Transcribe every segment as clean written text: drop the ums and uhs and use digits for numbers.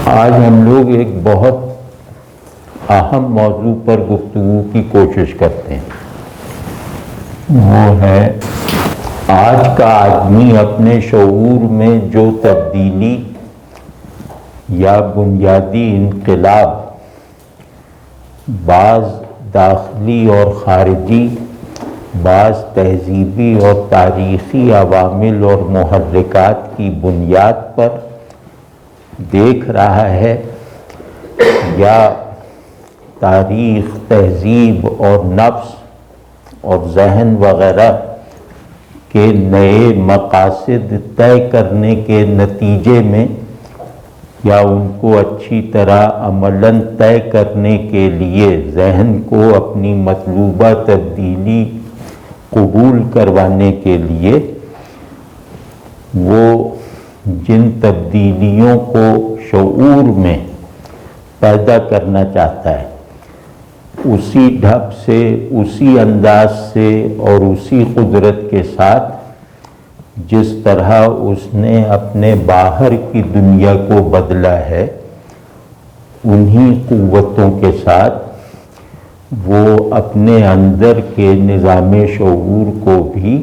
آج ہم لوگ ایک بہت اہم موضوع پر گفتگو کی کوشش کرتے ہیں، وہ ہے آج کا آدمی اپنے شعور میں جو تبدیلی یا بنیادی انقلاب بعض داخلی اور خارجی، بعض تہذیبی اور تاریخی عوامل اور محرکات کی بنیاد پر دیکھ رہا ہے، یا تاریخ، تہذیب اور نفس اور ذہن وغیرہ کے نئے مقاصد طے کرنے کے نتیجے میں، یا ان کو اچھی طرح عملاً طے کرنے کے لیے ذہن کو اپنی مطلوبہ تبدیلی قبول کروانے کے لیے وہ جن تبدیلیوں کو شعور میں پیدا کرنا چاہتا ہے، اسی ڈھب سے، اسی انداز سے اور اسی قدرت کے ساتھ جس طرح اس نے اپنے باہر کی دنیا کو بدلا ہے، انہی قوتوں کے ساتھ وہ اپنے اندر کے نظام شعور کو بھی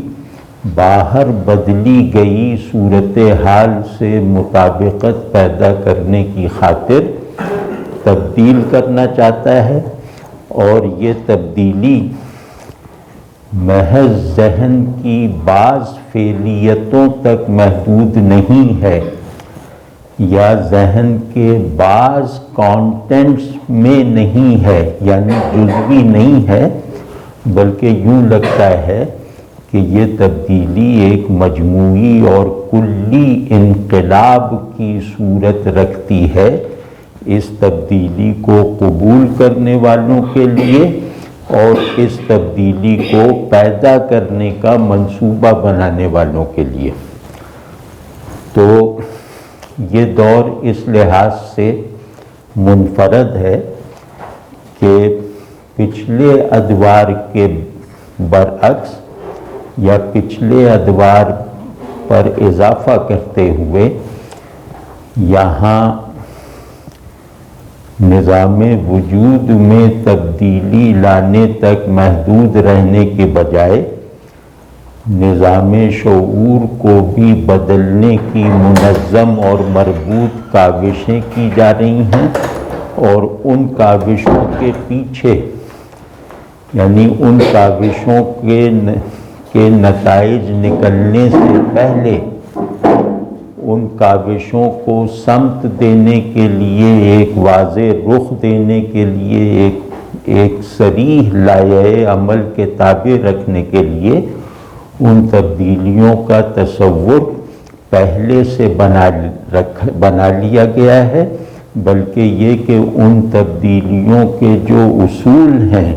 باہر بدلی گئی صورتحال سے مطابقت پیدا کرنے کی خاطر تبدیل کرنا چاہتا ہے، اور یہ تبدیلی محض ذہن کی بعض فعلیتوں تک محدود نہیں ہے، یا ذہن کے بعض کانٹینٹس میں نہیں ہے، یعنی جزوی نہیں ہے، بلکہ یوں لگتا ہے کہ یہ تبدیلی ایک مجموعی اور کلی انقلاب کی صورت رکھتی ہے، اس تبدیلی کو قبول کرنے والوں کے لیے اور اس تبدیلی کو پیدا کرنے کا منصوبہ بنانے والوں کے لیے۔ تو یہ دور اس لحاظ سے منفرد ہے کہ پچھلے ادوار کے برعکس یا پچھلے ادوار پر اضافہ کرتے ہوئے یہاں نظام وجود میں تبدیلی لانے تک محدود رہنے کے بجائے نظام شعور کو بھی بدلنے کی منظم اور مربوط کاوشیں کی جا رہی ہیں، اور ان کاوشوں کے پیچھے، یعنی ان کاوشوں کے نتائج نکلنے سے پہلے ان کاوشوں کو سمت دینے کے لیے، ایک واضح رخ دینے کے لیے، ایک صریح لائحہ عمل کے تابع رکھنے کے لیے ان تبدیلیوں کا تصور پہلے سے بنا لیا گیا ہے، بلکہ یہ کہ ان تبدیلیوں کے جو اصول ہیں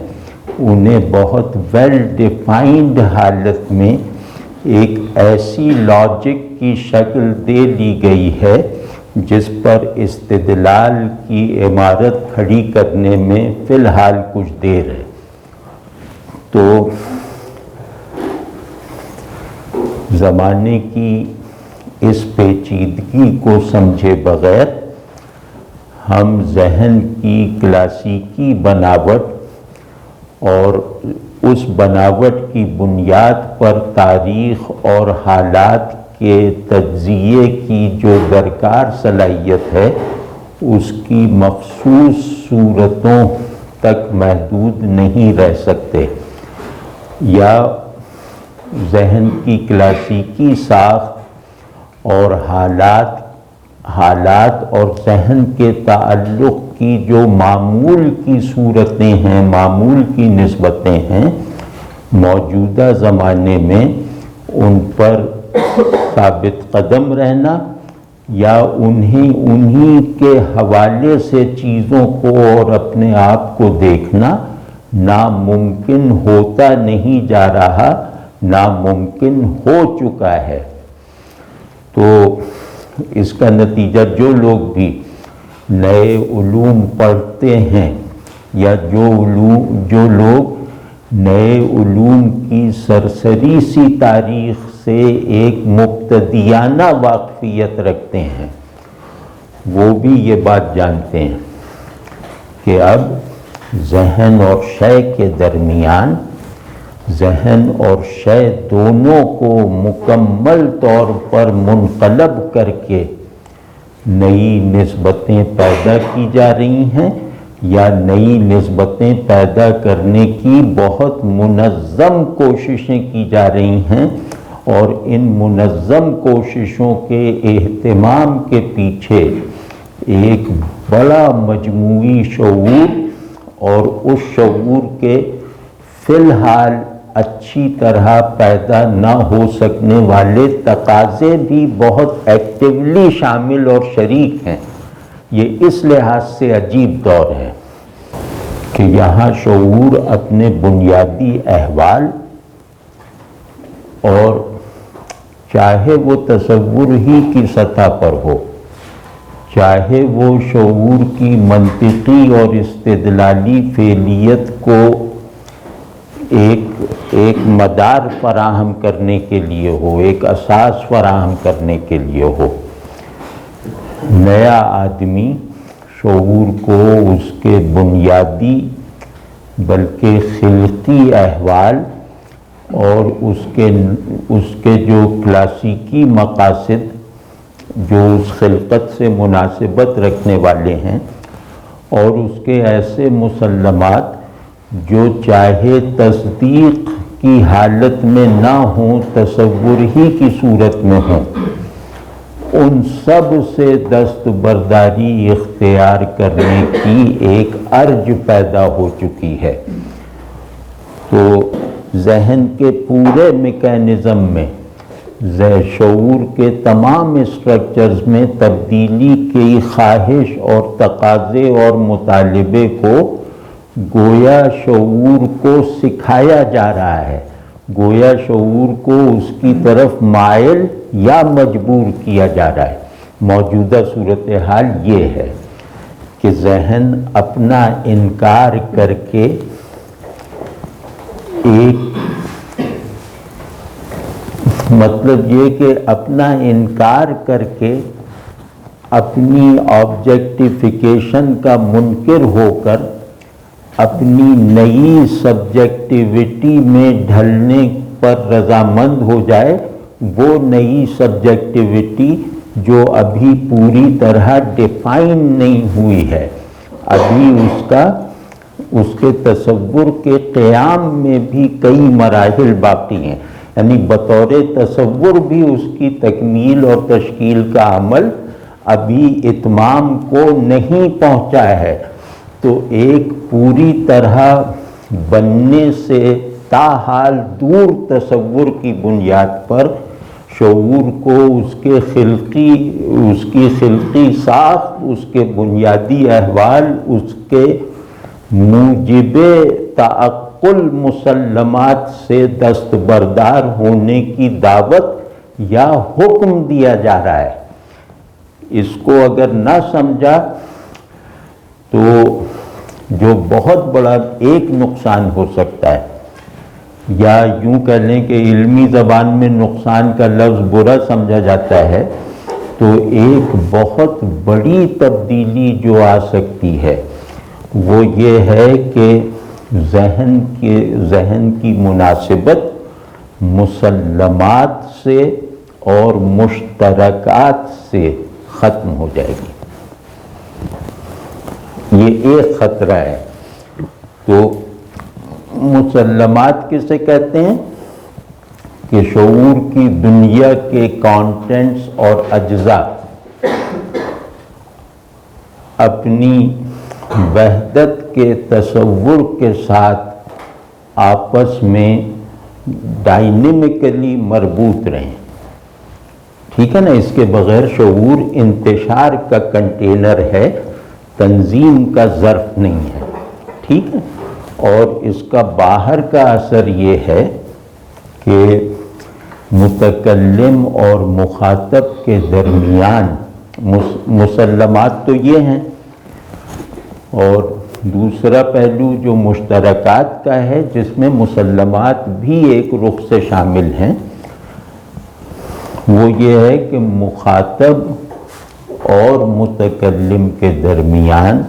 انہیں بہت ویل ڈیفائنڈ حالت میں ایک ایسی لاجک کی شکل دے لی گئی ہے جس پر استدلال کی عمارت کھڑی کرنے میں فی الحال کچھ دیر ہے۔ تو زمانے کی اس پیچیدگی کو سمجھے بغیر ہم ذہن کی کلاسیکی بناوٹ اور اس بناوٹ کی بنیاد پر تاریخ اور حالات کے تجزیے کی جو درکار صلاحیت ہے، اس کی مخصوص صورتوں تک محدود نہیں رہ سکتے، یا ذہن کی کلاسیکی ساخت اور حالات اور ذہن کے تعلق کی جو معمول کی صورتیں ہیں، معمول کی نسبتیں ہیں، موجودہ زمانے میں ان پر ثابت قدم رہنا یا انہی کے حوالے سے چیزوں کو اور اپنے آپ کو دیکھنا ناممکن ہوتا نہیں جا رہا، ناممکن ہو چکا ہے۔ تو اس کا نتیجہ جو لوگ بھی نئے علوم پڑھتے ہیں، یا جو لوگ نئے علوم کی سرسری سی تاریخ سے ایک مبتدیانہ واقفیت رکھتے ہیں، وہ بھی یہ بات جانتے ہیں کہ اب ذہن اور شے کے درمیان، ذہن اور شے دونوں کو مکمل طور پر منقلب کر کے نئی نسبتیں پیدا کی جا رہی ہیں، یا نئی نسبتیں پیدا کرنے کی بہت منظم کوششیں کی جا رہی ہیں، اور ان منظم کوششوں کے اہتمام کے پیچھے ایک بڑا مجموعی شعور اور اس شعور کے فی الحال اچھی طرح پیدا نہ ہو سکنے والے تقاضے بھی بہت ایکٹیولی شامل اور شریک ہیں۔ یہ اس لحاظ سے عجیب دور ہے کہ یہاں شعور اپنے بنیادی احوال، اور چاہے وہ تصور ہی کی سطح پر ہو، چاہے وہ شعور کی منطقی اور استدلالی فعلیت کو ایک مدار فراہم کرنے کے لیے ہو، ایک اساس فراہم کرنے کے لیے ہو، نیا آدمی شعور کو اس کے بنیادی بلکہ خلقی احوال اور اس کے جو کلاسیکی مقاصد جو اس خلقت سے مناسبت رکھنے والے ہیں، اور اس کے ایسے مسلمات جو چاہے تصدیق کی حالت میں نہ ہوں، تصور ہی کی صورت میں ہوں، ان سب سے دستبرداری اختیار کرنے کی ایک ارج پیدا ہو چکی ہے۔ تو ذہن کے پورے میکینزم میں، شعور کے تمام اسٹرکچرز میں تبدیلی کی خواہش اور تقاضے اور مطالبے کو گویا شعور کو سکھایا جا رہا ہے، گویا شعور کو اس کی طرف مائل یا مجبور کیا جا رہا ہے۔ موجودہ صورتحال یہ ہے کہ ذہن اپنا انکار کر کے مطلب یہ کہ اپنا انکار کر کے اپنی آبجیکٹیفیکیشن کا منکر ہو کر اپنی نئی سبجیکٹیوٹی میں ڈھلنے پر رضامند ہو جائے، وہ نئی سبجیکٹیوٹی جو ابھی پوری طرح ڈیفائن نہیں ہوئی ہے، ابھی اس کے تصور کے قیام میں بھی کئی مراحل باقی ہیں، یعنی بطور تصور بھی اس کی تکمیل اور تشکیل کا عمل ابھی اتمام کو نہیں پہنچا ہے۔ تو ایک پوری طرح بننے سے تاحال دور تصور کی بنیاد پر شعور کو اس کی خلقی ساخت، اس کے بنیادی احوال، اس کے موجب تعقل مسلمات سے دستبردار ہونے کی دعوت یا حکم دیا جا رہا ہے۔ اس کو اگر نہ سمجھا تو جو بہت بڑا ایک نقصان ہو سکتا ہے، یا یوں کہہ لیں کہ علمی زبان میں نقصان کا لفظ برا سمجھا جاتا ہے، تو ایک بہت بڑی تبدیلی جو آ سکتی ہے وہ یہ ہے کہ ذہن کی مناسبت مسلمات سے اور مشترکات سے ختم ہو جائے گی۔ یہ ایک خطرہ ہے۔ تو مسلمات کسے کہتے ہیں؟ کہ شعور کی دنیا کے کانٹینٹس اور اجزاء اپنی وحدت کے تصور کے ساتھ آپس میں ڈائنیمکلی مربوط رہیں۔ ٹھیک ہے نا؟ اس کے بغیر شعور انتشار کا کنٹینر ہے، تنظیم کا ظرف نہیں ہے۔ ٹھیک ہے؟ اور اس کا باہر کا اثر یہ ہے کہ متکلم اور مخاطب کے درمیان مسلمات تو یہ ہیں، اور دوسرا پہلو جو مشترکات کا ہے جس میں مسلمات بھی ایک رخ سے شامل ہیں، وہ یہ ہے کہ مخاطب اور متکلم کے درمیان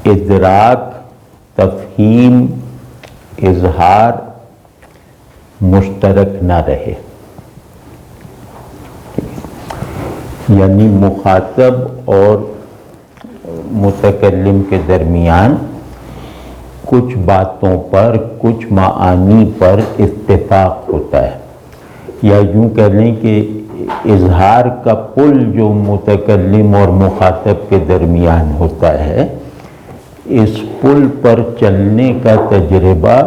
ادراک، تفہیم، اظہار مشترک نہ رہے، یعنی مخاطب اور متکلم کے درمیان کچھ باتوں پر، کچھ معانی پر اتفاق ہوتا ہے، یا یوں کہہ لیں کہ اظہار کا پل جو متکلم اور مخاطب کے درمیان ہوتا ہے، اس پل پر چلنے کا تجربہ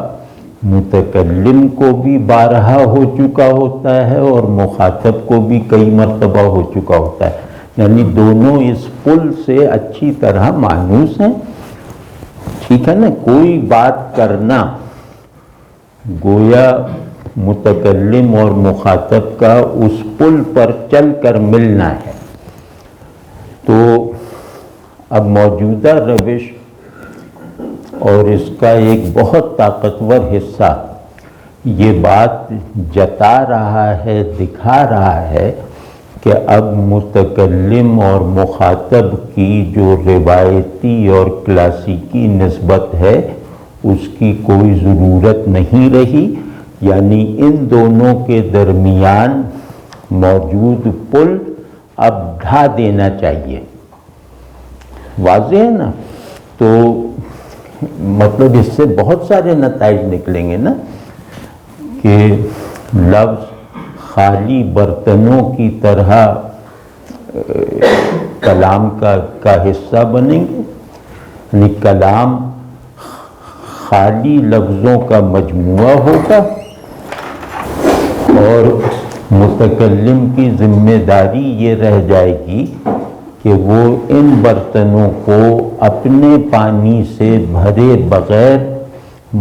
متکلم کو بھی بارہا ہو چکا ہوتا ہے اور مخاطب کو بھی کئی مرتبہ ہو چکا ہوتا ہے، یعنی دونوں اس پل سے اچھی طرح مانوس ہیں، ٹھیک ہے نا۔ کوئی بات کرنا گویا متکلم اور مخاطب کا اس پل پر چل کر ملنا ہے۔ تو اب موجودہ روش اور اس کا ایک بہت طاقتور حصہ یہ بات جتا رہا ہے، دکھا رہا ہے کہ اب متکلم اور مخاطب کی جو روایتی اور کلاسیکی نسبت ہے اس کی کوئی ضرورت نہیں رہی، یعنی ان دونوں کے درمیان موجود پل اب ڈھا دینا چاہیے۔ واضح ہے نا؟ تو مطلب اس سے بہت سارے نتائج نکلیں گے نا، کہ لفظ خالی برتنوں کی طرح کلام کا حصہ بنیں گے، یعنی کلام خالی لفظوں کا مجموعہ ہوگا اور متکلم کی ذمہ داری یہ رہ جائے گی کہ وہ ان برتنوں کو اپنے پانی سے بھرے بغیر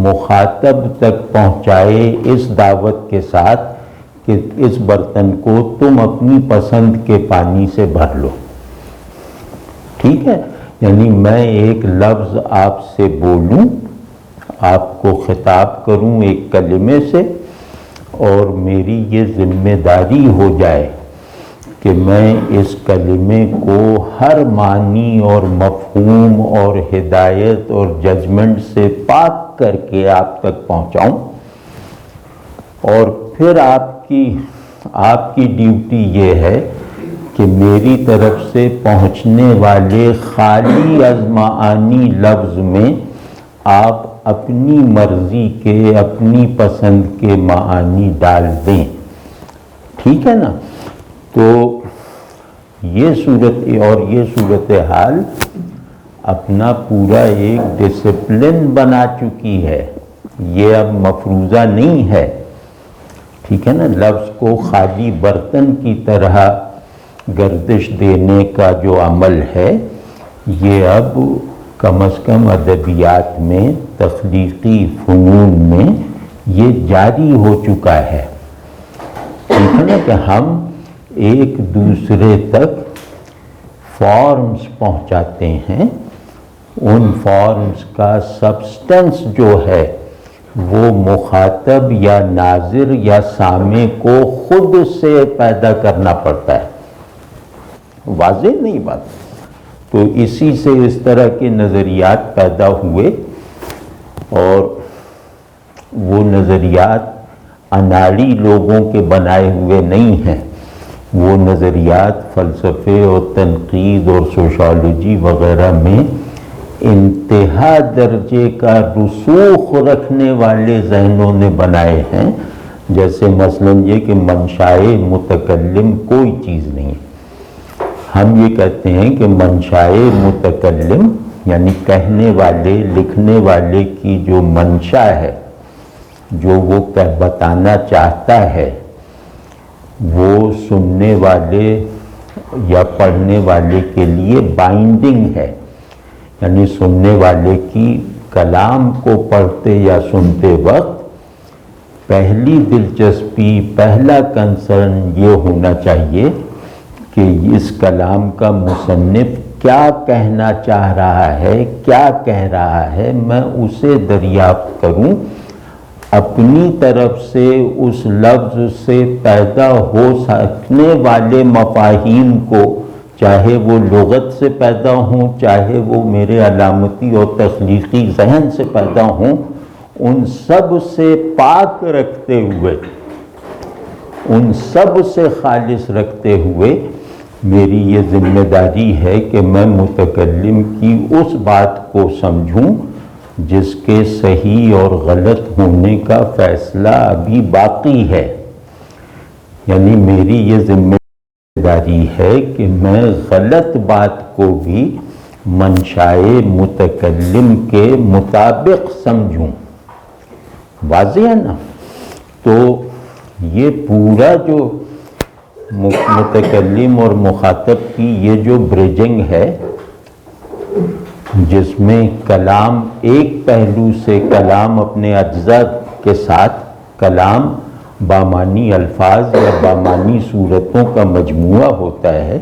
مخاطب تک پہنچائے، اس دعوت کے ساتھ کہ اس برتن کو تم اپنی پسند کے پانی سے بھر لو، ٹھیک ہے۔ یعنی میں ایک لفظ آپ سے بولوں، آپ کو خطاب کروں ایک کلمے سے، اور میری یہ ذمہ داری ہو جائے کہ میں اس کلمے کو ہر معنی اور مفہوم اور ہدایت اور ججمنٹ سے پاک کر کے آپ تک پہنچاؤں، اور پھر آپ کی ڈیوٹی یہ ہے کہ میری طرف سے پہنچنے والے خالی از معانی لفظ میں آپ اپنی مرضی کے، اپنی پسند کے معانی ڈال دیں، ٹھیک ہے نا۔ تو یہ صورتحال اپنا پورا ایک ڈسپلن بنا چکی ہے، یہ اب مفروضہ نہیں ہے، ٹھیک ہے نا۔ لفظ کو خالی برتن کی طرح گردش دینے کا جو عمل ہے، یہ اب کم از کم ادبیات میں، تخلیقی فنون میں یہ جاری ہو چکا ہے، ٹھیک ہے نا، کہ ہم ایک دوسرے تک فارمز پہنچاتے ہیں، ان فارمز کا سبسٹنس جو ہے وہ مخاطب یا ناظر یا سامع کو خود سے پیدا کرنا پڑتا ہے۔ واضح نہیں بات؟ تو اسی سے اس طرح کے نظریات پیدا ہوئے، اور وہ نظریات اناڑی لوگوں کے بنائے ہوئے نہیں ہیں، وہ نظریات فلسفے اور تنقید اور سوشالوجی وغیرہ میں انتہا درجے کا رسوخ رکھنے والے ذہنوں نے بنائے ہیں، جیسے مثلاً یہ کہ منشائے متکلم کوئی چیز نہیں ہے۔ ہم یہ کہتے ہیں کہ منشائے متکلم یعنی کہنے والے، لکھنے والے کی جو منشا ہے، جو وہ بتانا چاہتا ہے، وہ سننے والے یا پڑھنے والے کے لیے بائنڈنگ ہے، یعنی سننے والے کی کلام کو پڑھتے یا سنتے وقت پہلی دلچسپی، پہلا کنسرن یہ ہونا چاہیے کہ اس کلام کا مصنف کیا کہنا چاہ رہا ہے، کیا کہہ رہا ہے، میں اسے دریافت کروں اپنی طرف سے اس لفظ سے پیدا ہو سکنے والے مفاہیم کو، چاہے وہ لغت سے پیدا ہوں، چاہے وہ میرے علامتی اور تخلیقی ذہن سے پیدا ہوں، ان سب سے پاک رکھتے ہوئے، ان سب سے خالص رکھتے ہوئے میری یہ ذمہ داری ہے کہ میں متکلم کی اس بات کو سمجھوں جس کے صحیح اور غلط ہونے کا فیصلہ ابھی باقی ہے۔ یعنی میری یہ ذمہ داری ہے کہ میں غلط بات کو بھی منشائے متکلم کے مطابق سمجھوں۔ واضح ہے نا؟ تو یہ پورا جو متکلم اور مخاطب کی یہ جو بریجنگ ہے، جس میں کلام ایک پہلو سے کلام اپنے اجزاء کے ساتھ کلام بامانی الفاظ یا بامانی صورتوں کا مجموعہ ہوتا ہے،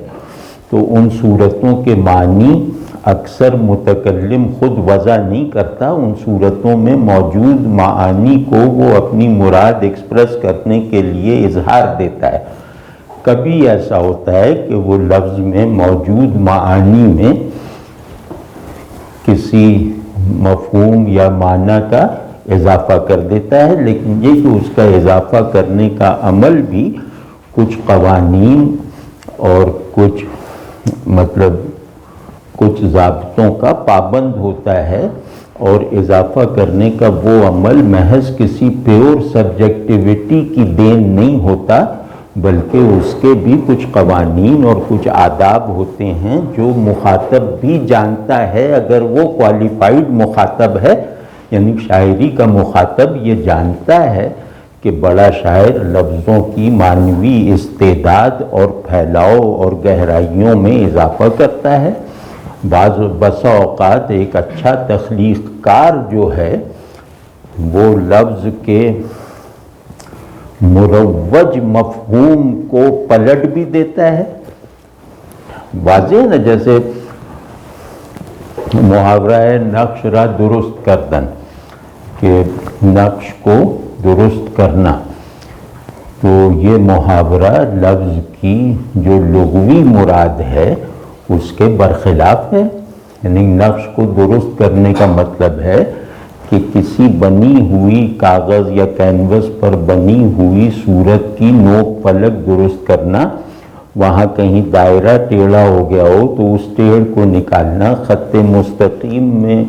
تو ان صورتوں کے معنی اکثر متکلم خود وضع نہیں کرتا، ان صورتوں میں موجود معانی کو وہ اپنی مراد ایکسپریس کرنے کے لیے اظہار دیتا ہے۔ کبھی ایسا ہوتا ہے کہ وہ لفظ میں موجود معانی میں کسی مفہوم یا معنی کا اضافہ کر دیتا ہے، لیکن یہ کہ اس کا اضافہ کرنے کا عمل بھی کچھ قوانین اور کچھ ضابطوں کا پابند ہوتا ہے، اور اضافہ کرنے کا وہ عمل محض کسی پیور سبجیکٹیوٹی کی دین نہیں ہوتا، بلکہ اس کے بھی کچھ قوانین اور کچھ آداب ہوتے ہیں جو مخاطب بھی جانتا ہے، اگر وہ کوالیفائیڈ مخاطب ہے۔ یعنی شاعری کا مخاطب یہ جانتا ہے کہ بڑا شاعر لفظوں کی معنوی استعداد اور پھیلاؤ اور گہرائیوں میں اضافہ کرتا ہے۔ بسا اوقات ایک اچھا تخلیق کار جو ہے وہ لفظ کے مروج مفہوم کو پلٹ بھی دیتا ہے۔ واضح ہے نا؟ جیسے محاورہ ہے نقش را درست کردن، کہ نقش کو درست کرنا، تو یہ محاورہ لفظ کی جو لغوی مراد ہے اس کے برخلاف ہے۔ یعنی نقش کو درست کرنے کا مطلب ہے کہ کسی بنی ہوئی کاغذ یا کینوس پر بنی ہوئی صورت کی نوک پلک درست کرنا، وہاں کہیں دائرہ ٹیڑھا ہو گیا ہو تو اس ٹیڑھ کو نکالنا، خط مستقیم میں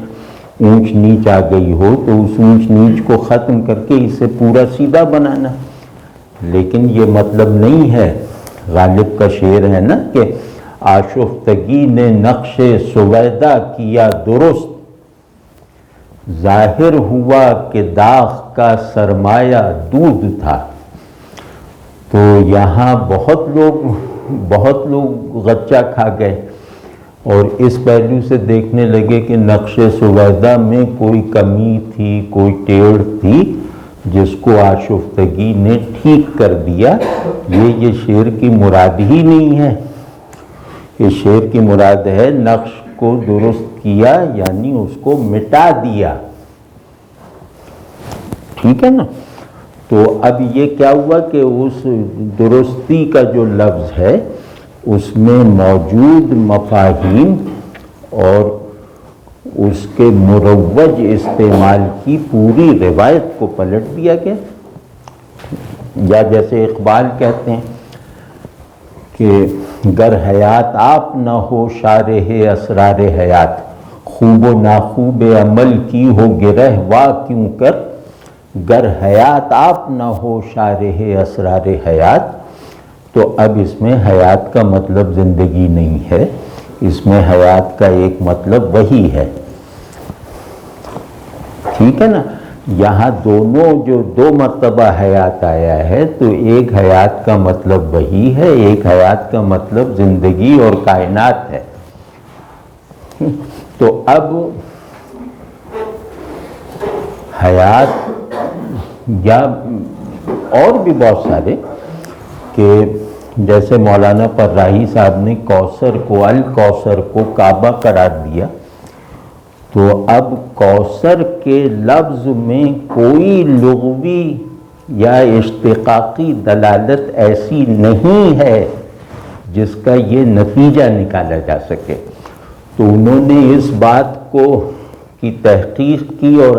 اونچ نیچ آ گئی ہو تو اس اونچ نیچ کو ختم کر کے اسے پورا سیدھا بنانا۔ لیکن یہ مطلب نہیں ہے، غالب کا شعر ہے نا کہ آشفتگی نے نقش سویدہ کیا درست، ظاہر ہوا کہ داغ کا سرمایہ دودھ تھا۔ تو یہاں بہت لوگ غچہ کھا گئے اور اس پہلو سے دیکھنے لگے کہ نقش سویدہ میں کوئی کمی تھی، کوئی ٹیڑھ تھی جس کو آشفتگی نے ٹھیک کر دیا۔ یہ شعر کی مراد ہی نہیں ہے۔ اس شعر کی مراد ہے نقش کو درست کیا، یعنی اس کو مٹا دیا۔ ٹھیک ہے نا؟ تو اب یہ کیا ہوا کہ اس درستی کا جو لفظ ہے اس میں موجود مفاہیم اور اس کے مروج استعمال کی پوری روایت کو پلٹ دیا گیا۔ یا جیسے اقبال کہتے ہیں کہ گر حیات آپ نہ ہو شارح اسرار حیات، خوب و ناخوب عمل کی ہو گرہ واہ کیوں کر، گر حیات آپ نہ ہو شارح اسرار حیات۔ تو اب اس میں حیات کا مطلب زندگی نہیں ہے، اس میں حیات کا ایک مطلب وہی ہے۔ ٹھیک ہے نا؟ یہاں جو دو مرتبہ حیات آیا ہے تو ایک حیات کا مطلب وہی ہے، ایک حیات کا مطلب زندگی اور کائنات ہے۔ تو اب حیات یا اور بھی بہت سارے، کہ جیسے مولانا پرراہی صاحب نے کوثر کو الکوثر کو کعبہ قرار دیا، تو اب کوثر کے لفظ میں کوئی لغوی یا اشتقاقی دلالت ایسی نہیں ہے جس کا یہ نتیجہ نکالا جا سکے۔ تو انہوں نے اس بات کو کی تحقیق کی اور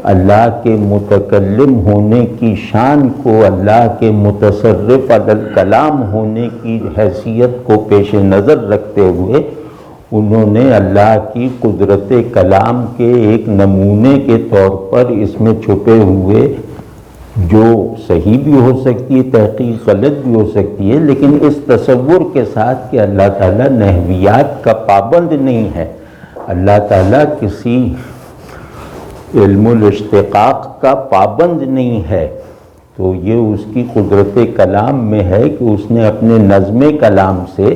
اللہ کے متکلم ہونے کی شان کو، اللہ کے متصرف علی الکلام ہونے کی حیثیت کو پیش نظر رکھتے ہوئے انہوں نے اللہ کی قدرت کلام کے ایک نمونے کے طور پر اس میں چھپے ہوئے، جو صحیح بھی ہو سکتی ہے تحقیق، غلط بھی ہو سکتی ہے، لیکن اس تصور کے ساتھ کہ اللہ تعالیٰ نحویات کا پابند نہیں ہے، اللہ تعالیٰ کسی علم الاشتقاق کا پابند نہیں ہے، تو یہ اس کی قدرت کلام میں ہے کہ اس نے اپنے نظم کلام سے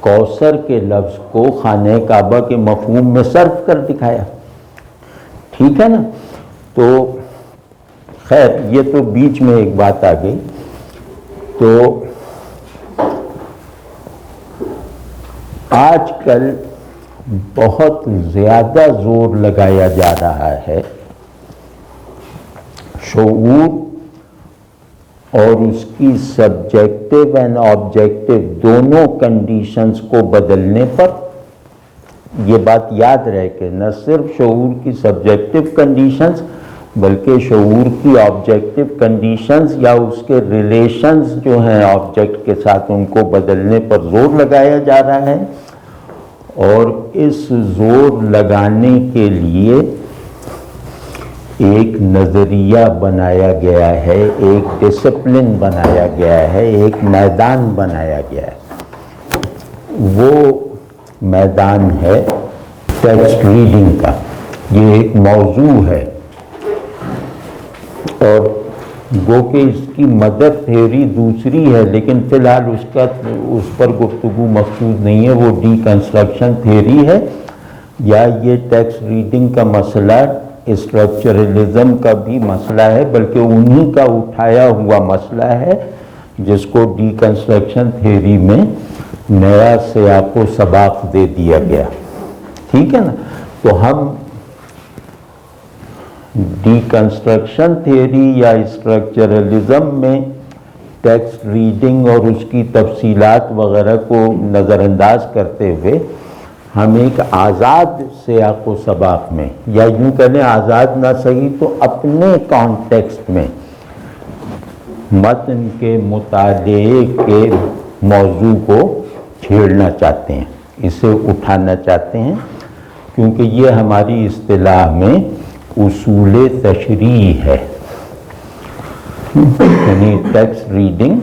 کوثر کے لفظ کو خانہ کعبہ کے مفہوم میں صرف کر دکھایا۔ ٹھیک ہے نا؟ تو خیر یہ تو بیچ میں ایک بات آ گئی۔ تو آج کل بہت زیادہ زور لگایا جا رہا ہے شعور اور اس کی سبجیکٹو اینڈ آبجیکٹو دونوں کنڈیشنز کو بدلنے پر۔ یہ بات یاد رہے کہ نہ صرف شعور کی سبجیکٹو کنڈیشنز بلکہ شعور کی آبجیکٹو کنڈیشنز یا اس کے ریلیشنز جو ہیں آبجیکٹ کے ساتھ ان کو بدلنے پر زور لگایا جا رہا ہے، اور اس زور لگانے کے لیے ایک نظریہ بنایا گیا ہے، ایک ڈسپلن بنایا گیا ہے، ایک میدان بنایا گیا ہے۔ وہ میدان ہے ٹیکسٹ ریڈنگ کا۔ یہ ایک موضوع ہے اور گو کہ اس کی مدر تھیوری دوسری ہے، لیکن فی الحال اس پر گفتگو مقصود نہیں ہے، وہ ڈی کنسٹرکشن تھیوری ہے، یا یہ ٹیکسٹ ریڈنگ کا مسئلہ اسٹرکچرلزم کا بھی مسئلہ ہے، بلکہ انہی کا اٹھایا ہوا مسئلہ ہے جس کو ڈی کنسٹرکشن تھیوری میں نیا سیاق و سباق دے دیا گیا۔ ٹھیک ہے نا؟ تو ہم ڈی کنسٹرکشن تھیوری یا اسٹرکچرلزم میں ٹیکسٹ ریڈنگ اور اس کی تفصیلات وغیرہ کو نظر انداز کرتے ہوئے ہم ایک آزاد سیاق و سباق میں، یا یوں کہنے آزاد نہ صحیح تو اپنے کانٹیکسٹ میں متن کے مطالعے کے موضوع کو چھیڑنا چاہتے ہیں، اسے اٹھانا چاہتے ہیں، کیونکہ یہ ہماری اصطلاح میں اصول تشریح ہے۔ یعنی ٹیکسٹ ریڈنگ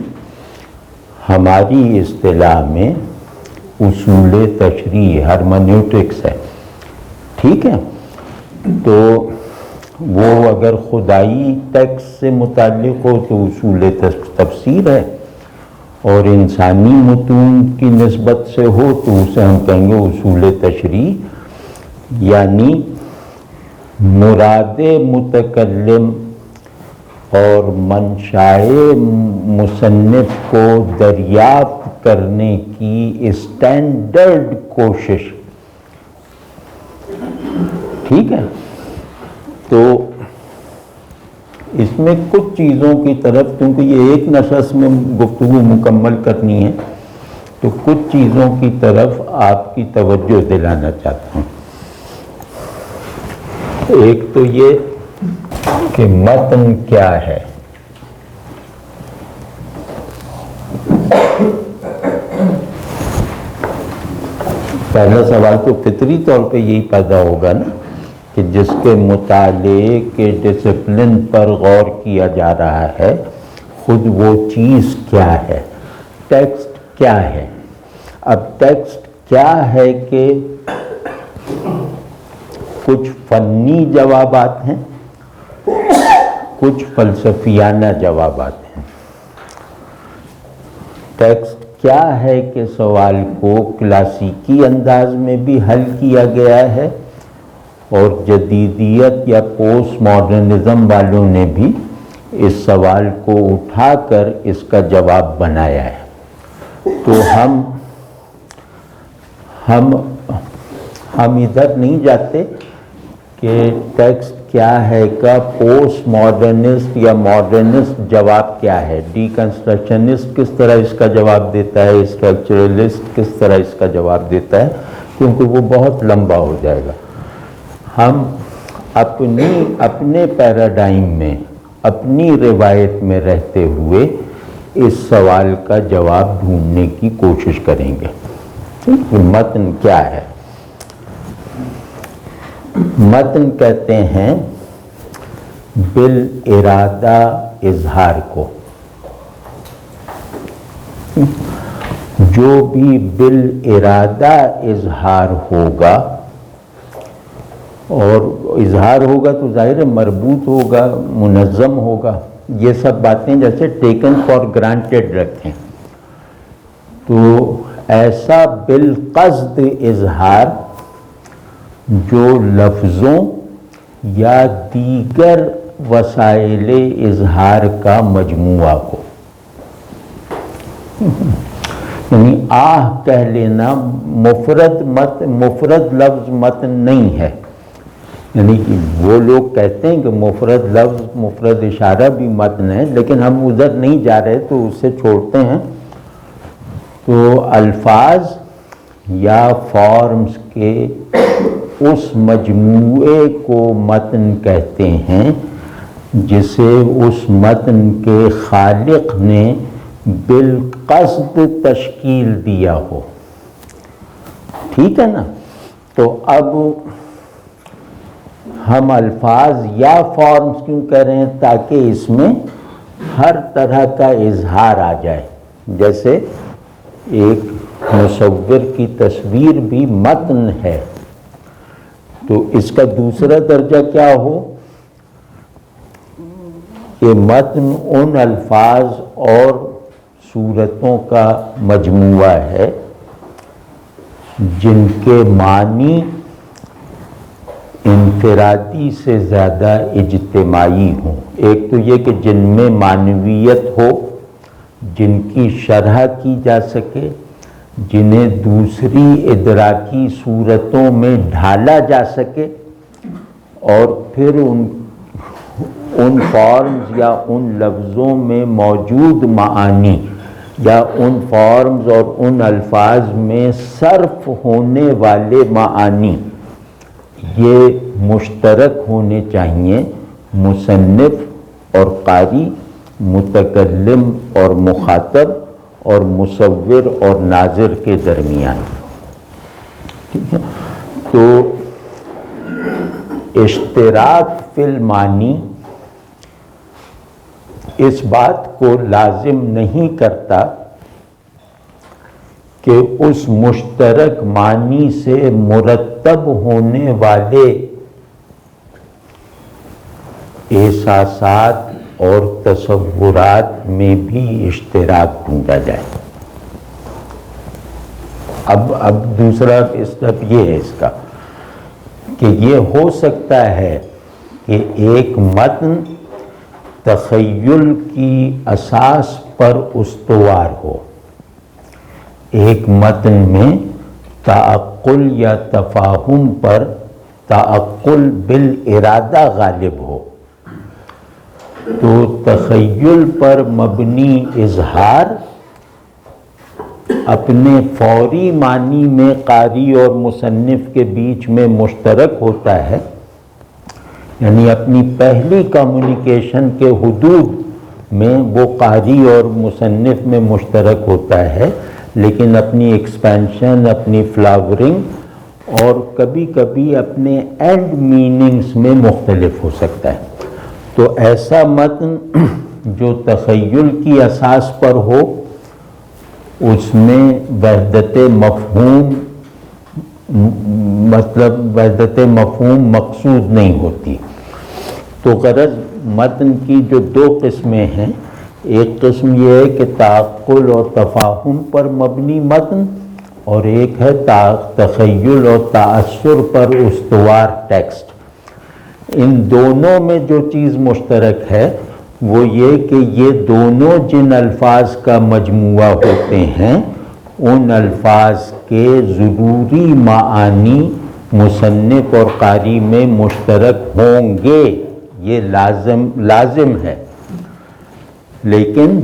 ہماری اصطلاح میں اصول تشریح ہرمنیوٹکس ہے۔ ٹھیک ہے؟ تو وہ اگر خدائی ٹیکسٹ سے متعلق ہو تو اصول تفسیر ہے، اور انسانی متون کی نسبت سے ہو تو اسے ہم کہیں گے اصول تشریح، یعنی مراد متکلم اور منشائے مصنف کو دریافت کرنے کی اسٹینڈرڈ کوشش۔ ٹھیک ہے؟ تو اس میں کچھ چیزوں کی طرف، کیونکہ یہ ایک نشست میں گفتگو مکمل کرنی ہے، تو کچھ چیزوں کی طرف آپ کی توجہ دلانا چاہتا ہوں۔ ایک تو یہ کہ متن کیا ہے۔ پہلا سوال تو فطری طور پہ یہی پیدا ہوگا نا کہ جس کے مطالعے کے ڈسپلن پر غور کیا جا رہا ہے، خود وہ چیز کیا ہے، ٹیکسٹ کیا ہے۔ اب ٹیکسٹ کیا ہے کہ کچھ فنی جوابات ہیں، کچھ فلسفیانہ جوابات ہیں۔ ٹیکسٹ کیا ہے کہ سوال کو کلاسیکی انداز میں بھی حل کیا گیا ہے، اور جدیدیت یا پوسٹ ماڈرنزم والوں نے بھی اس سوال کو اٹھا کر اس کا جواب بنایا ہے۔ تو ہم ہم ادھر نہیں جاتے کہ ٹیکسٹ کیا ہے کا پوسٹ ماڈرنسٹ یا ماڈرنسٹ جواب کیا ہے، ڈی کنسٹرکشنسٹ کس طرح اس کا جواب دیتا ہے، اسٹرکچرلسٹ کس طرح اس کا جواب دیتا ہے، کیونکہ وہ بہت لمبا ہو جائے گا۔ ہم اپنے پیراڈائم میں، اپنی روایت میں رہتے ہوئے اس سوال کا جواب ڈھونڈنے کی کوشش کریں گے۔ متن کیا ہے؟ متن کہتے ہیں بالارادہ اظہار کو، جو بھی بالارادہ اظہار ہوگا، اور اظہار ہوگا تو ظاہر ہے مربوط ہوگا، منظم ہوگا، یہ سب باتیں جیسے ٹیکن فار گرانٹیڈ رکھیں، تو ایسا بالقصد اظہار جو لفظوں یا دیگر وسائل اظہار کا مجموعہ ہو، یعنی آہ کہہ لینا مفرد لفظ متن نہیں ہے، یعنی کہ وہ لوگ کہتے ہیں کہ مفرد لفظ مفرد اشارہ بھی متن ہے، لیکن ہم ادھر نہیں جا رہے تو اسے چھوڑتے ہیں۔ تو الفاظ یا فارمز کے اس مجموعے کو متن کہتے ہیں جسے اس متن کے خالق نے بالقصد تشکیل دیا ہو، ٹھیک ہے نا؟ تو اب ہم الفاظ یا فارمز کیوں کہہ رہے ہیں؟ تاکہ اس میں ہر طرح کا اظہار آ جائے، جیسے ایک مصور کی تصویر بھی متن ہے، تو اس کا دوسرا درجہ کیا ہو کہ متن ان الفاظ اور صورتوں کا مجموعہ ہے جن کے معنی انفرادی سے زیادہ اجتماعی ہوں۔ ایک تو یہ کہ جن میں معنویت ہو، جن کی شرح کی جا سکے، جنہیں دوسری ادراکی صورتوں میں ڈھالا جا سکے، اور پھر ان فارمز یا ان لفظوں میں موجود معانی یا ان فارمز اور ان الفاظ میں صرف ہونے والے معانی یہ مشترک ہونے چاہیے مصنف اور قاری، متکلم اور مخاطب، اور مصور اور ناظر کے درمیان، ٹھیک ہے؟ تو اشتراک فی المعنی اس بات کو لازم نہیں کرتا کہ اس مشترک معنی سے مرتب ہونے والے احساسات اور تصورات میں بھی اشتراک ڈھونڈا جائے۔ اب دوسرا اسٹیپ یہ ہے اس کا کہ یہ ہو سکتا ہے کہ ایک متن تخیل کی اساس پر استوار ہو، ایک متن میں تعقل یا تفاہم پر تعقل بالارادہ غالب ہو، تو تخیل پر مبنی اظہار اپنے فوری معنی میں قاری اور مصنف کے بیچ میں مشترک ہوتا ہے، یعنی اپنی پہلی کمیونیکیشن کے حدود میں وہ قاری اور مصنف میں مشترک ہوتا ہے، لیکن اپنی ایکسپینشن، اپنی فلاورنگ اور کبھی کبھی اپنے اینڈ میننگز میں مختلف ہو سکتا ہے۔ تو ایسا متن جو تخیل کی اساس پر ہو، اس میں وحدت مفہوم وحدت مفہوم مقصود نہیں ہوتی۔ تو غرض متن کی جو دو قسمیں ہیں، ایک قسم یہ ہے کہ تعقل اور تفاہم پر مبنی متن، اور ایک ہے تخیل اور تأثر پر استوار ٹیکسٹ۔ ان دونوں میں جو چیز مشترک ہے وہ یہ کہ یہ دونوں جن الفاظ کا مجموعہ ہوتے ہیں، ان الفاظ کے ضروری معانی مصنف اور قاری میں مشترک ہوں گے، یہ لازم ہے، لیکن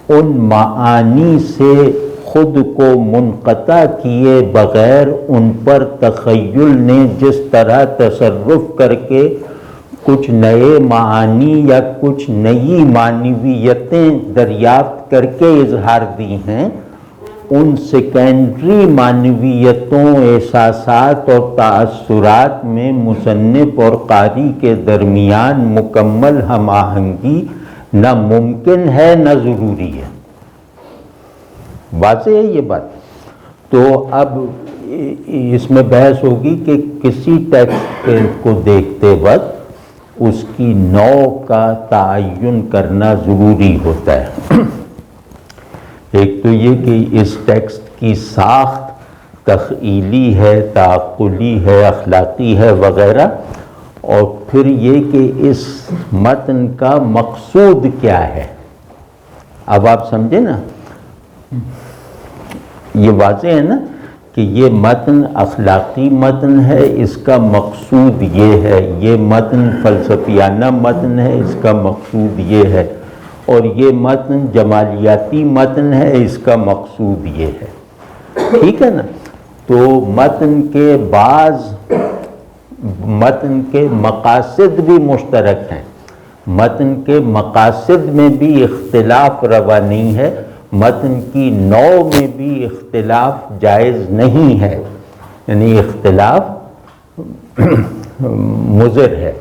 ان معانی سے خود کو منقطع کیے بغیر ان پر تخیل نے جس طرح تصرف کر کے کچھ نئے معانی یا کچھ نئی معنویتیں دریافت کر کے اظہار دی ہیں، ان سیکنڈری معنویتوں، احساسات اور تاثرات میں مصنف اور قاری کے درمیان مکمل ہم آہنگی نہ ممکن ہے نہ ضروری ہے۔ واضح ہے یہ بات؟ تو اب اس میں بحث ہوگی کہ کسی ٹیکسٹ کو دیکھتے وقت اس کی نوع کا تعین کرنا ضروری ہوتا ہے۔ ایک تو یہ کہ اس ٹیکسٹ کی ساخت تخیلی ہے، تعقلی ہے، اخلاقی ہے وغیرہ، اور پھر یہ کہ اس متن کا مقصود کیا ہے۔ اب آپ سمجھے نا، یہ واضح ہے نا کہ یہ متن اخلاقی متن ہے، اس کا مقصود یہ ہے، یہ متن فلسفیانہ متن ہے، اس کا مقصود یہ ہے، اور یہ متن جمالیاتی متن ہے، اس کا مقصود یہ ہے۔ ٹھیک ہے نا؟ تو متن کے مقاصد بھی مشترک ہیں، متن کے مقاصد میں بھی اختلاف روا نہیں ہے، متن کی نوع میں بھی اختلاف جائز نہیں ہے، یعنی اختلاف مضر ہے،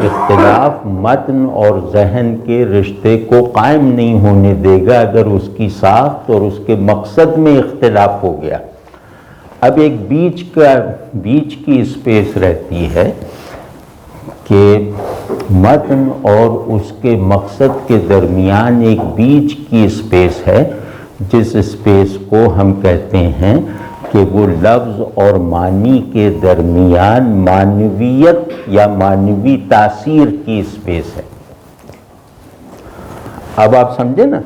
اختلاف متن اور ذہن کے رشتے کو قائم نہیں ہونے دے گا اگر اس کی ساخت اور اس کے مقصد میں اختلاف ہو گیا۔ اب ایک بیچ کی اسپیس رہتی ہے کہ متن اور اس کے مقصد کے درمیان ایک بیچ کی اسپیس ہے، جس اسپیس کو ہم کہتے ہیں کہ وہ لفظ اور معنی کے درمیان معنویت یا معنوی تاثیر کی اسپیس ہے۔ اب آپ سمجھے نا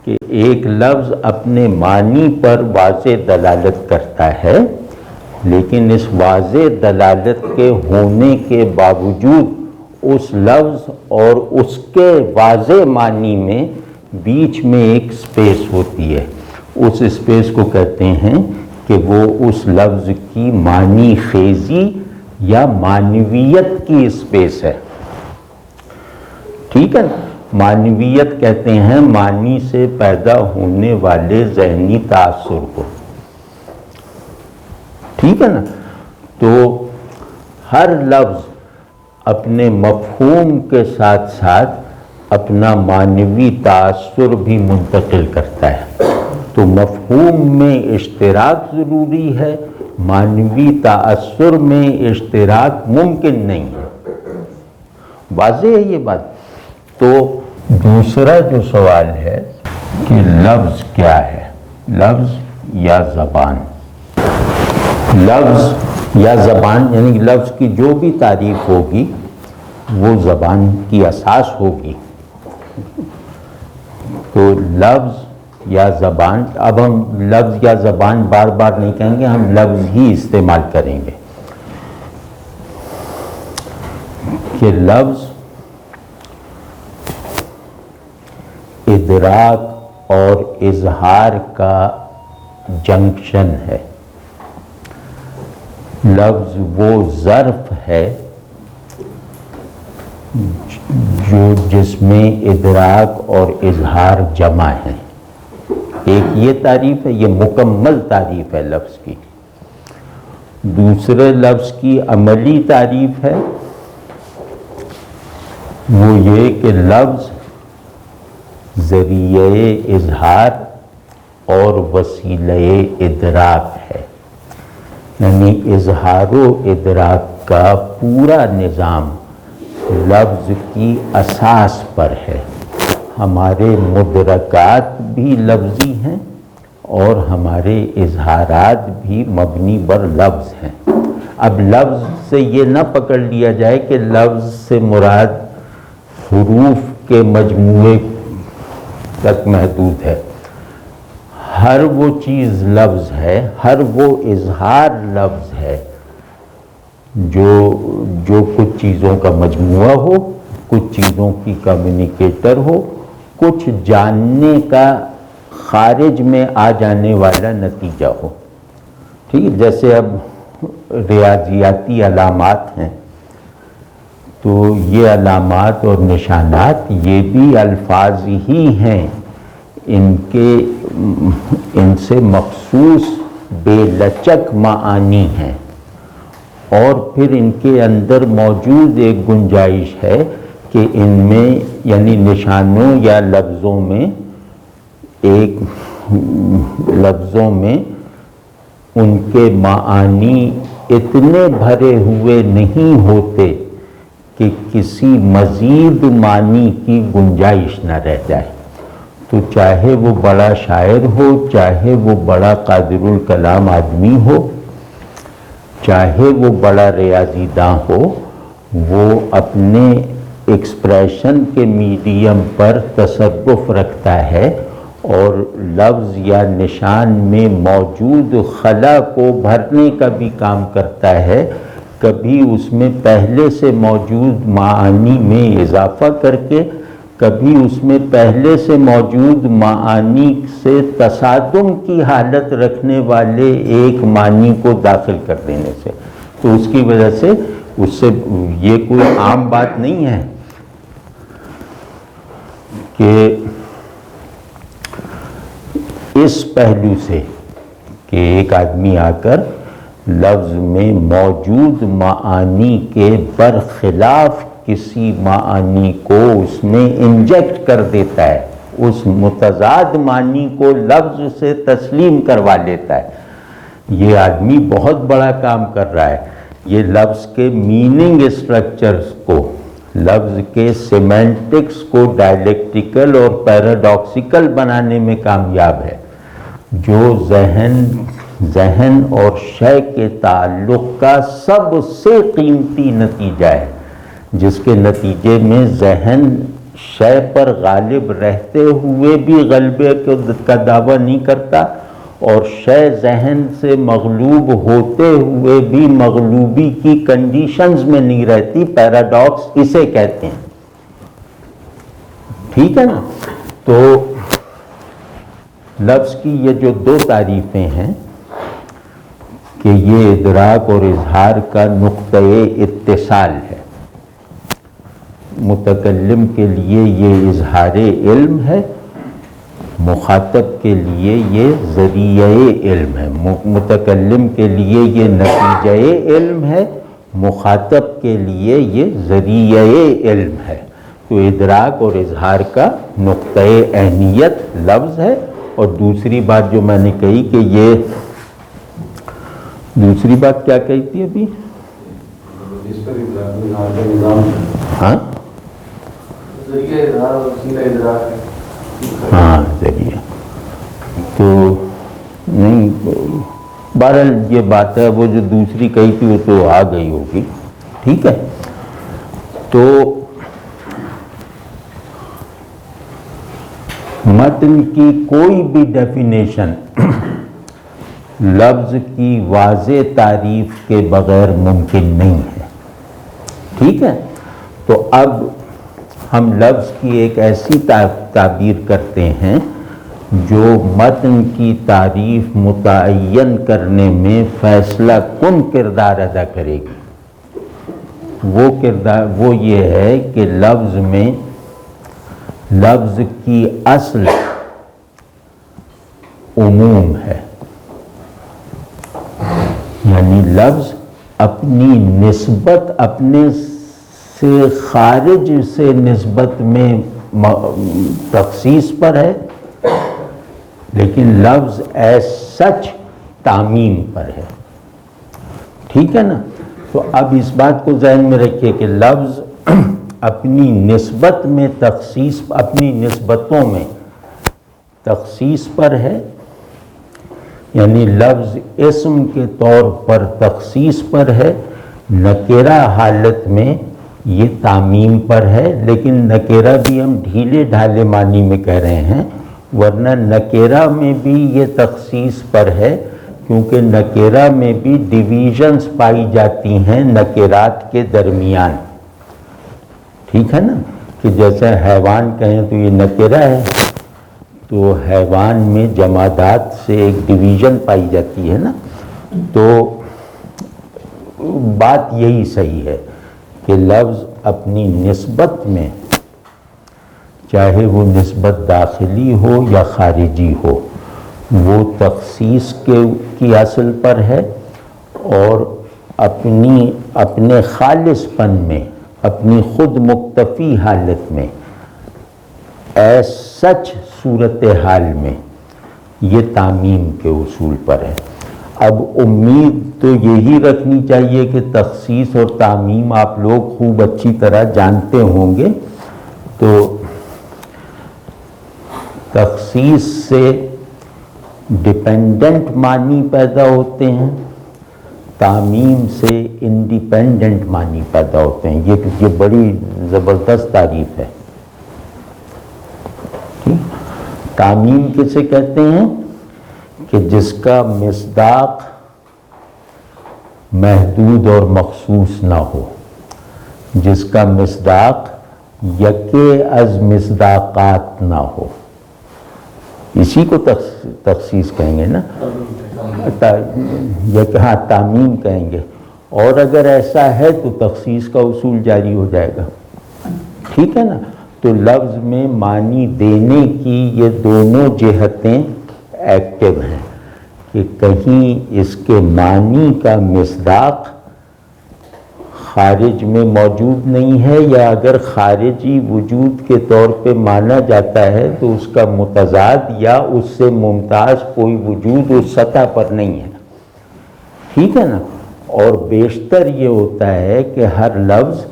کہ ایک لفظ اپنے معنی پر واضح دلالت کرتا ہے، لیکن اس واضح دلالت کے ہونے کے باوجود اس لفظ اور اس کے واضح معنی میں بیچ میں ایک اسپیس ہوتی ہے، اس اسپیس کو کہتے ہیں کہ وہ اس لفظ کی معنی خیزی یا معنویت کی اسپیس ہے۔ ٹھیک ہے نا؟ معنویت کہتے ہیں معنی سے پیدا ہونے والے ذہنی تاثر کو۔ ٹھیک ہے نا؟ تو ہر لفظ اپنے مفہوم کے ساتھ ساتھ اپنا معنوی تاثر بھی منتقل کرتا ہے، تو مفہوم میں اشتراک ضروری ہے، معنوی تاثر میں اشتراک ممکن نہیں ہے۔ واضح ہے یہ بات؟ تو دوسرا جو سوال ہے کہ لفظ کیا ہے، لفظ یا زبان؟ لفظ یا زبان یعنی لفظ کی جو بھی تعریف ہوگی وہ زبان کی اساس ہوگی۔ تو لفظ یا زبان، اب ہم لفظ یا زبان بار بار نہیں کہیں گے، ہم لفظ ہی استعمال کریں گے کہ لفظ ادراک اور اظہار کا جنکشن ہے، لفظ وہ ظرف ہے جس میں ادراک اور اظہار جمع ہیں۔ ایک یہ تعریف ہے، یہ مکمل تعریف ہے لفظ کی۔ دوسرے لفظ کی عملی تعریف ہے وہ یہ کہ لفظ ذریعہ اظہار اور وسیلہ ادراک ہے، یعنی اظہار و ادراک کا پورا نظام لفظ کی اساس پر ہے۔ ہمارے مدرکات بھی لفظی ہیں اور ہمارے اظہارات بھی مبنی بر لفظ ہیں۔ اب لفظ سے یہ نہ پکڑ لیا جائے کہ لفظ سے مراد حروف کے مجموعے تک محدود ہے۔ ہر وہ چیز لفظ ہے، ہر وہ اظہار لفظ ہے جو کچھ چیزوں کا مجموعہ ہو، کچھ چیزوں کی کمیونیکیٹر ہو، کچھ جاننے کا خارج میں آ جانے والا نتیجہ ہو. ٹھیک ہے، جیسے اب ریاضیاتی علامات ہیں، تو یہ علامات اور نشانات یہ بھی الفاظ ہی ہیں، ان سے مخصوص بے لچک معانی ہیں، اور پھر ان کے اندر موجود ایک گنجائش ہے کہ ان میں یعنی نشانوں یا لفظوں میں ان کے معانی اتنے بھرے ہوئے نہیں ہوتے کہ کسی مزید معنی کی گنجائش نہ رہ جائے. تو چاہے وہ بڑا شاعر ہو، چاہے وہ بڑا قادر الکلام آدمی ہو، چاہے وہ بڑا ریاضی داں ہو، وہ اپنے ایکسپریشن کے میڈیم پر تصرف رکھتا ہے اور لفظ یا نشان میں موجود خلا کو بھرنے کا بھی کام کرتا ہے. کبھی اس میں پہلے سے موجود معانی میں اضافہ کر کے، کبھی اس میں پہلے سے موجود معانی سے تصادم کی حالت رکھنے والے ایک معنی کو داخل کر دینے سے. تو اس کی وجہ سے یہ کوئی عام بات نہیں ہے کہ اس پہلو سے کہ ایک آدمی آ کر لفظ میں موجود معانی کے برخلاف کسی معانی کو اس میں انجیکٹ کر دیتا ہے، اس متضاد معنی کو لفظ سے تسلیم کروا لیتا ہے. یہ آدمی بہت بڑا کام کر رہا ہے. یہ لفظ کے میننگ اسٹرکچرز کو، لفظ کے سیمینٹکس کو ڈائلیکٹیکل اور پیراڈاکسیکل بنانے میں کامیاب ہے. جو ذہن اور شے کے تعلق کا سب سے قیمتی نتیجہ ہے، جس کے نتیجے میں ذہن شے پر غالب رہتے ہوئے بھی غلبے کا دعویٰ نہیں کرتا، اور شے ذہن سے مغلوب ہوتے ہوئے بھی مغلوبی کی کنڈیشنز میں نہیں رہتی. پیراڈاکس اسے کہتے ہیں. ٹھیک ہے نا؟ تو لفظ کی یہ جو دو تعریفیں ہیں کہ یہ ادراک اور اظہار کا نقطۂ اتصال ہے. متکلم کے لیے یہ اظہار علم ہے، مخاطب کے لیے یہ ذریعہ علم ہے. متکلم کے لیے یہ نتیجہ علم ہے، مخاطب کے لیے یہ ذریعہ علم ہے. تو ادراک اور اظہار کا نقطۂ عینیت لفظ ہے. اور دوسری بات جو میں نے کہی کہ یہ دوسری بات کیا کہی تھی ابھی؟ ہاں ہاں ذریعہ تو نہیں، بہرحال یہ بات ہے. وہ جو دوسری کہی تھی وہ تو آ گئی ہوگی. ٹھیک ہے. تو متن کی کوئی بھی ڈیفینیشن لفظ کی واضح تعریف کے بغیر ممکن نہیں ہے. ٹھیک ہے. تو اب ہم لفظ کی ایک ایسی تعبیر کرتے ہیں جو متن کی تعریف متعین کرنے میں فیصلہ کن کردار ادا کرے گی. وہ کردار وہ یہ ہے کہ لفظ کی اصل عموم ہے، یعنی لفظ اپنی نسبت اپنے سے خارج سے نسبت میں تخصیص پر ہے، لیکن لفظ ایز سچ تعمیم پر ہے. ٹھیک ہے نا؟ تو اب اس بات کو ذہن میں رکھیے کہ لفظ اپنی نسبت میں تخصیص، اپنی نسبتوں میں تخصیص پر ہے، یعنی لفظ اسم کے طور پر تخصیص پر ہے. نکرہ حالت میں یہ تعمیم پر ہے، لیکن نکرہ بھی ہم ڈھیلے ڈھالے معنی میں کہہ رہے ہیں، ورنہ نکرہ میں بھی یہ تخصیص پر ہے کیونکہ نکرہ میں بھی ڈویژنز پائی جاتی ہیں نکرات کے درمیان، ٹھیک ہے نا، کہ جیسے حیوان کہیں تو یہ نکرہ ہے، تو حیوان میں جمادات سے ایک ڈویژن پائی جاتی ہے نا، تو بات یہی صحیح ہے کہ لفظ اپنی نسبت میں، چاہے وہ نسبت داخلی ہو یا خارجی ہو، وہ تخصیص کی اصل پر ہے، اور اپنے خالص پن میں، اپنی خود مکتفی حالت میں، ایس سچ صورتحال میں یہ تعمیم کے اصول پر ہے۔ اب امید تو یہی رکھنی چاہیے کہ تخصیص اور تعمیم آپ لوگ خوب اچھی طرح جانتے ہوں گے، تو تخصیص سے ڈیپینڈنٹ معنی پیدا ہوتے ہیں، تعمیم سے انڈیپینڈنٹ معنی پیدا ہوتے ہیں۔ یہ بڑی زبردست تعریف ہے۔ تعمیم کسے کہتے ہیں؟ کہ جس کا مصداق محدود اور مخصوص نہ ہو، جس کا مصداق یکے از مصداقات نہ ہو، اسی کو تخصیص کہیں گے نا، ہاں تعمیم کہیں گے۔ اور اگر ایسا ہے تو تخصیص کا اصول جاری ہو جائے گا، ٹھیک ہے نا۔ تو لفظ میں معنی دینے کی یہ دونوں جہتیں ایکٹیو ہیں، کہ کہیں اس کے معنی کا مصداق خارج میں موجود نہیں ہے، یا اگر خارجی وجود کے طور پہ مانا جاتا ہے تو اس کا متضاد یا اس سے ممتاز کوئی وجود اس سطح پر نہیں ہے، ٹھیک ہے نا۔ اور بیشتر یہ ہوتا ہے کہ ہر لفظ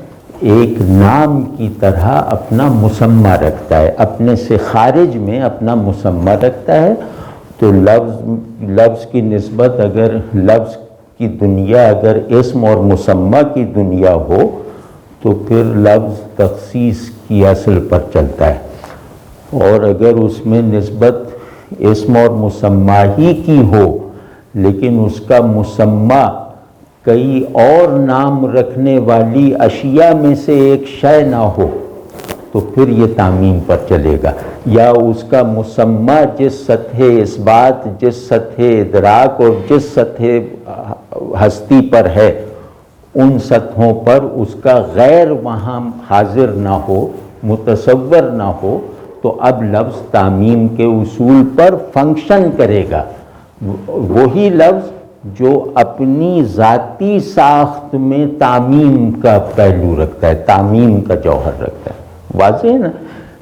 ایک نام کی طرح اپنا مسمى رکھتا ہے، اپنے سے خارج میں اپنا مسمى رکھتا ہے۔ تو لفظ کی نسبت، اگر لفظ کی دنیا اگر اسم اور مسمى کی دنیا ہو تو پھر لفظ تخصیص کی اصل پر چلتا ہے، اور اگر اس میں نسبت اسم اور مسمى ہی کی ہو لیکن اس کا مسمى کئی اور نام رکھنے والی اشیاء میں سے ایک شے نہ ہو تو پھر یہ تعمیم پر چلے گا، یا اس کا مسمى جس سطح اثبات، جس سطح ادراک اور جس سطح ہستی پر ہے، ان سطحوں پر اس کا غیر وہاں حاضر نہ ہو، متصور نہ ہو، تو اب لفظ تعمیم کے اصول پر فنکشن کرے گا۔ وہی لفظ جو اپنی ذاتی ساخت میں تعمیم کا پہلو رکھتا ہے، تعمیم کا جوہر رکھتا ہے، واضح ہے نا۔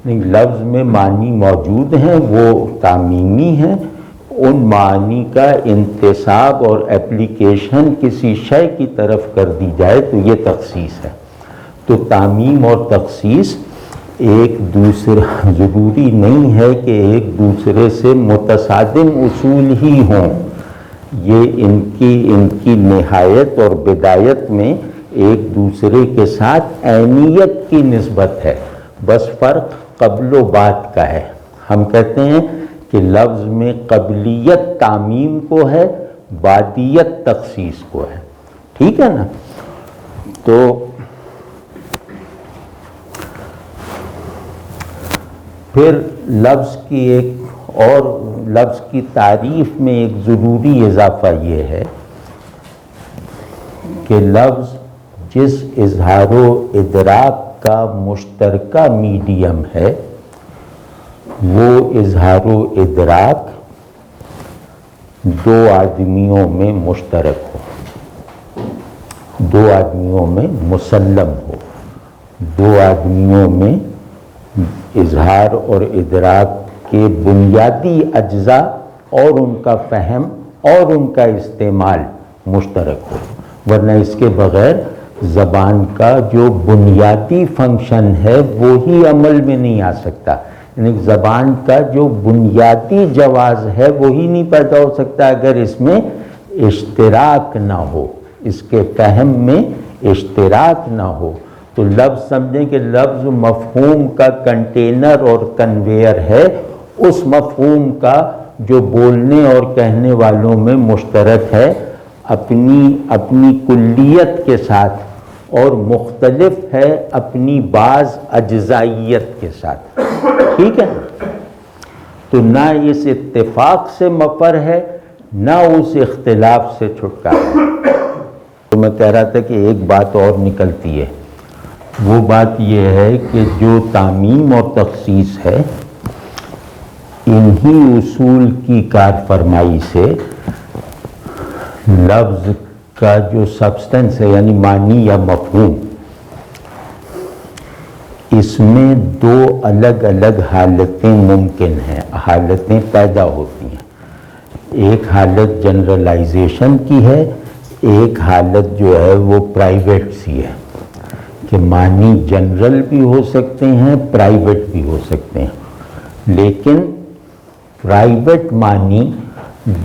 لفظ میں معنی موجود ہیں، وہ تعمیمی ہیں، ان معنی کا انتساب اور اپلیکیشن کسی شے کی طرف کر دی جائے تو یہ تخصیص ہے۔ تو تعمیم اور تخصیص ایک دوسرا ضروری نہیں ہے کہ ایک دوسرے سے متصادم اصول ہی ہوں، یہ ان کی نہایت اور بدایت میں ایک دوسرے کے ساتھ عینیت کی نسبت ہے، بس فرق قبل و بعد کا ہے۔ ہم کہتے ہیں کہ لفظ میں قبلیت تعمیم کو ہے، بعدیت تخصیص کو ہے، ٹھیک ہے نا۔ تو پھر لفظ کی ایک اور لفظ کی تعریف میں ایک ضروری اضافہ یہ ہے کہ لفظ جس اظہار و ادراک کا مشترکہ میڈیم ہے، وہ اظہار و ادراک دو آدمیوں میں مشترک ہو، دو آدمیوں میں مسلم ہو، دو آدمیوں میں اظہار اور ادراک کے بنیادی اجزاء اور ان کا فہم اور ان کا استعمال مشترک ہو، ورنہ اس کے بغیر زبان کا جو بنیادی فنکشن ہے وہی عمل میں نہیں آ سکتا۔ یعنی زبان کا جو بنیادی جواز ہے وہی نہیں پیدا ہو سکتا اگر اس میں اشتراک نہ ہو، اس کے فہم میں اشتراک نہ ہو۔ تو لفظ سمجھیں کہ لفظ مفہوم کا کنٹینر اور کنویئر ہے، اس مفہوم کا جو بولنے اور کہنے والوں میں مشترک ہے اپنی کلیت کے ساتھ، اور مختلف ہے اپنی بعض اجزائیت کے ساتھ. ٹھیک ہے؟ تو نہ اس اتفاق سے مفر ہے نہ اس اختلاف سے چھٹکارا ہے. تو میں کہہ رہا تھا کہ ایک بات اور نکلتی ہے، وہ بات یہ ہے کہ جو تعمیم اور تخصیص ہے، انہی اصول کی کار فرمائی سے لفظ کا جو سبسٹنس ہے، یعنی معنی یا مفہوم، اس میں دو الگ الگ حالتیں ممکن ہیں، حالتیں پیدا ہوتی ہیں. ایک حالت جنرلائزیشن کی ہے، ایک حالت جو ہے وہ پرائیویٹ سی ہے، کہ معنی جنرل بھی ہو سکتے ہیں، پرائیویٹ بھی ہو سکتے ہیں. لیکن پرائیویٹ معنی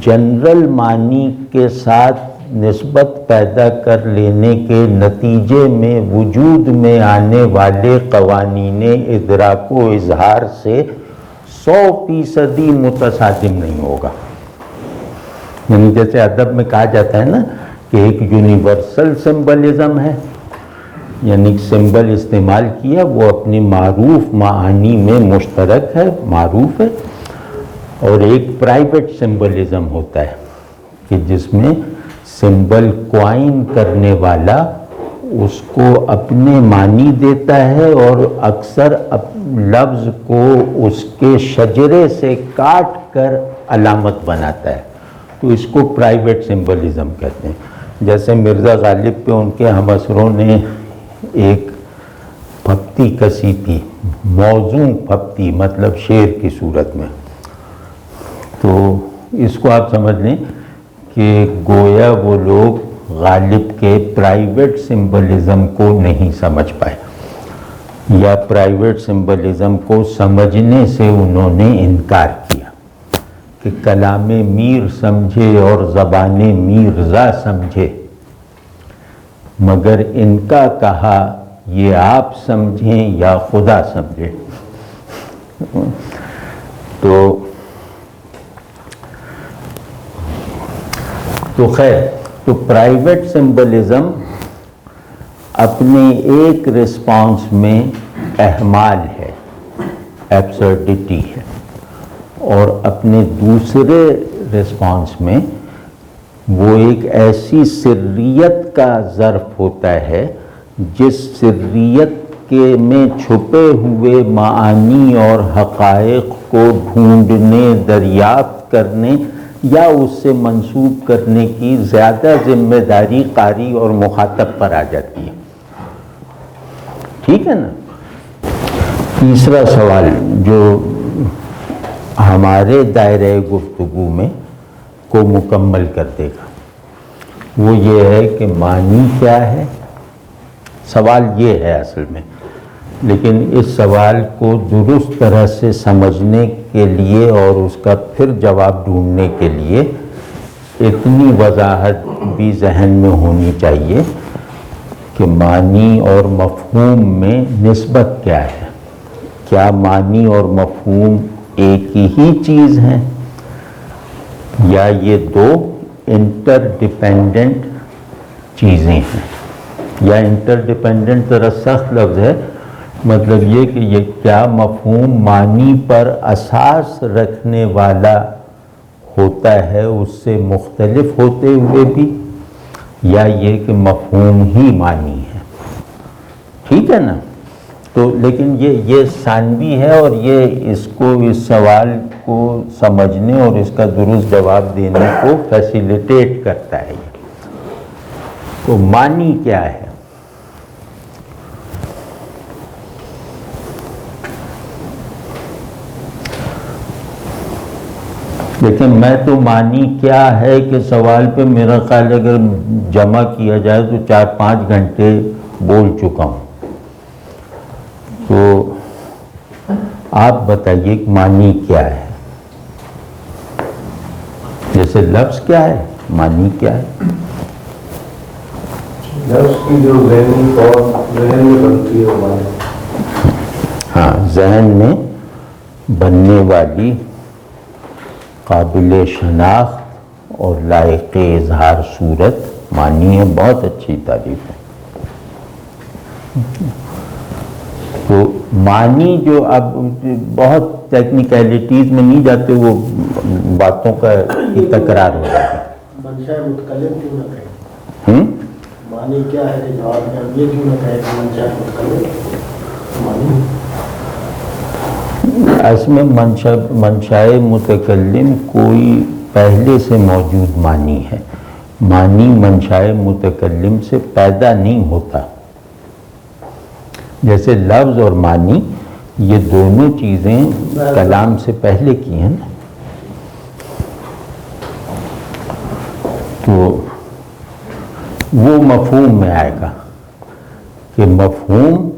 جنرل معنی کے ساتھ نسبت پیدا کر لینے کے نتیجے میں وجود میں آنے والے قوانین ادراک و اظہار سے 100% متصادم نہیں ہوگا. یعنی جیسے ادب میں کہا جاتا ہے نا کہ ایک یونیورسل سمبلزم ہے، یعنی سمبل استعمال کیا وہ اپنی معروف معانی میں مشترک ہے، معروف ہے. اور ایک پرائیویٹ سمبلزم ہوتا ہے کہ جس میں سمبل کوائن کرنے والا اس کو اپنے معنی دیتا ہے اور اکثر لفظ کو اس کے شجرے سے کاٹ کر علامت بناتا ہے. تو اس کو پرائیویٹ سمبلزم کہتے ہیں. جیسے مرزا غالب پہ ان کے ہمعصروں نے ایک پھپتی کسی تھی، موزوں پھپتی، مطلب شعر کی صورت میں. تو اس کو آپ سمجھ لیں کہ گویا وہ لوگ غالب کے پرائیویٹ سمبلزم کو نہیں سمجھ پائے، یا پرائیویٹ سمبلزم کو سمجھنے سے انہوں نے انکار کیا کہ کلام میر سمجھے اور زبان میرزا سمجھے، مگر ان کا کہا یہ آپ سمجھیں یا خدا سمجھے. تو خیر، تو پرائیویٹ سمبلزم اپنے ایک رسپانس میں احمال ہے، ایبسرڈیٹی ہے، اور اپنے دوسرے رسپانس میں وہ ایک ایسی سریت کا ظرف ہوتا ہے جس سریت کے میں چھپے ہوئے معانی اور حقائق کو ڈھونڈنے، دریافت کرنے یا اس سے منسوب کرنے کی زیادہ ذمہ داری قاری اور مخاطب پر آ جاتی ہے. ٹھیک ہے نا؟ تیسرا سوال جو ہمارے دائرۂ گفتگو میں کو مکمل کر دے گا وہ یہ ہے کہ معنی کیا ہے. سوال یہ ہے اصل میں، لیکن اس سوال کو درست طرح سے سمجھنے کے لیے اور اس کا پھر جواب ڈھونڈنے کے لیے اتنی وضاحت بھی ذہن میں ہونی چاہیے کہ معنی اور مفہوم میں نسبت کیا ہے. کیا معنی اور مفہوم ایک ہی چیز ہیں، یا یہ دو انٹر ڈیپینڈنٹ چیزیں ہیں؟ یا انٹر ڈیپینڈنٹ ذرا سخت لفظ ہے، مطلب یہ کہ یہ کیا مفہوم معنی پر اساس رکھنے والا ہوتا ہے اس سے مختلف ہوتے ہوئے بھی، یا یہ کہ مفہوم ہی معنی ہے. ٹھیک ہے نا؟ تو لیکن یہ ثانوی ہے، اور یہ اس سوال کو سمجھنے اور اس کا درست جواب دینے کو فیسیلیٹیٹ کرتا ہے. تو معنی کیا ہے؟ لیکن میں تو معنی کیا ہے کہ سوال پہ میرا خیال اگر جمع کیا جائے تو 4-5 گھنٹے بول چکا ہوں. تو آپ بتائیے کہ معنی کیا ہے؟ جیسے لفظ کیا ہے، معنی کیا ہے؟ لفظ کی جو ذہن میں بنتی ہے معنی. ہاں، ذہن میں بننے والی قابل شناخت اور لائق اظہار صورت معنی ہے، بہت اچھی تعریف ہے۔ تو معنی جو اب بہت ٹیکنیکلٹیز میں نہیں جاتے، وہ باتوں کا کی تکرار ہو جاتی ہے۔ منشاء متکلم کیوں نہ کہیں؟ معنی کیا ہے کہ جواب میں ہم یہ کیوں نہ کہیں کہ منشاء متکلم معنی؟ اصل میں منشاء متکلم کوئی پہلے سے موجود معنی ہے، معنی منشاء متکلم سے پیدا نہیں ہوتا۔ جیسے لفظ اور معنی یہ دونوں چیزیں کلام سے پہلے کی ہیں نا، تو وہ مفہوم میں آئے گا کہ مفہوم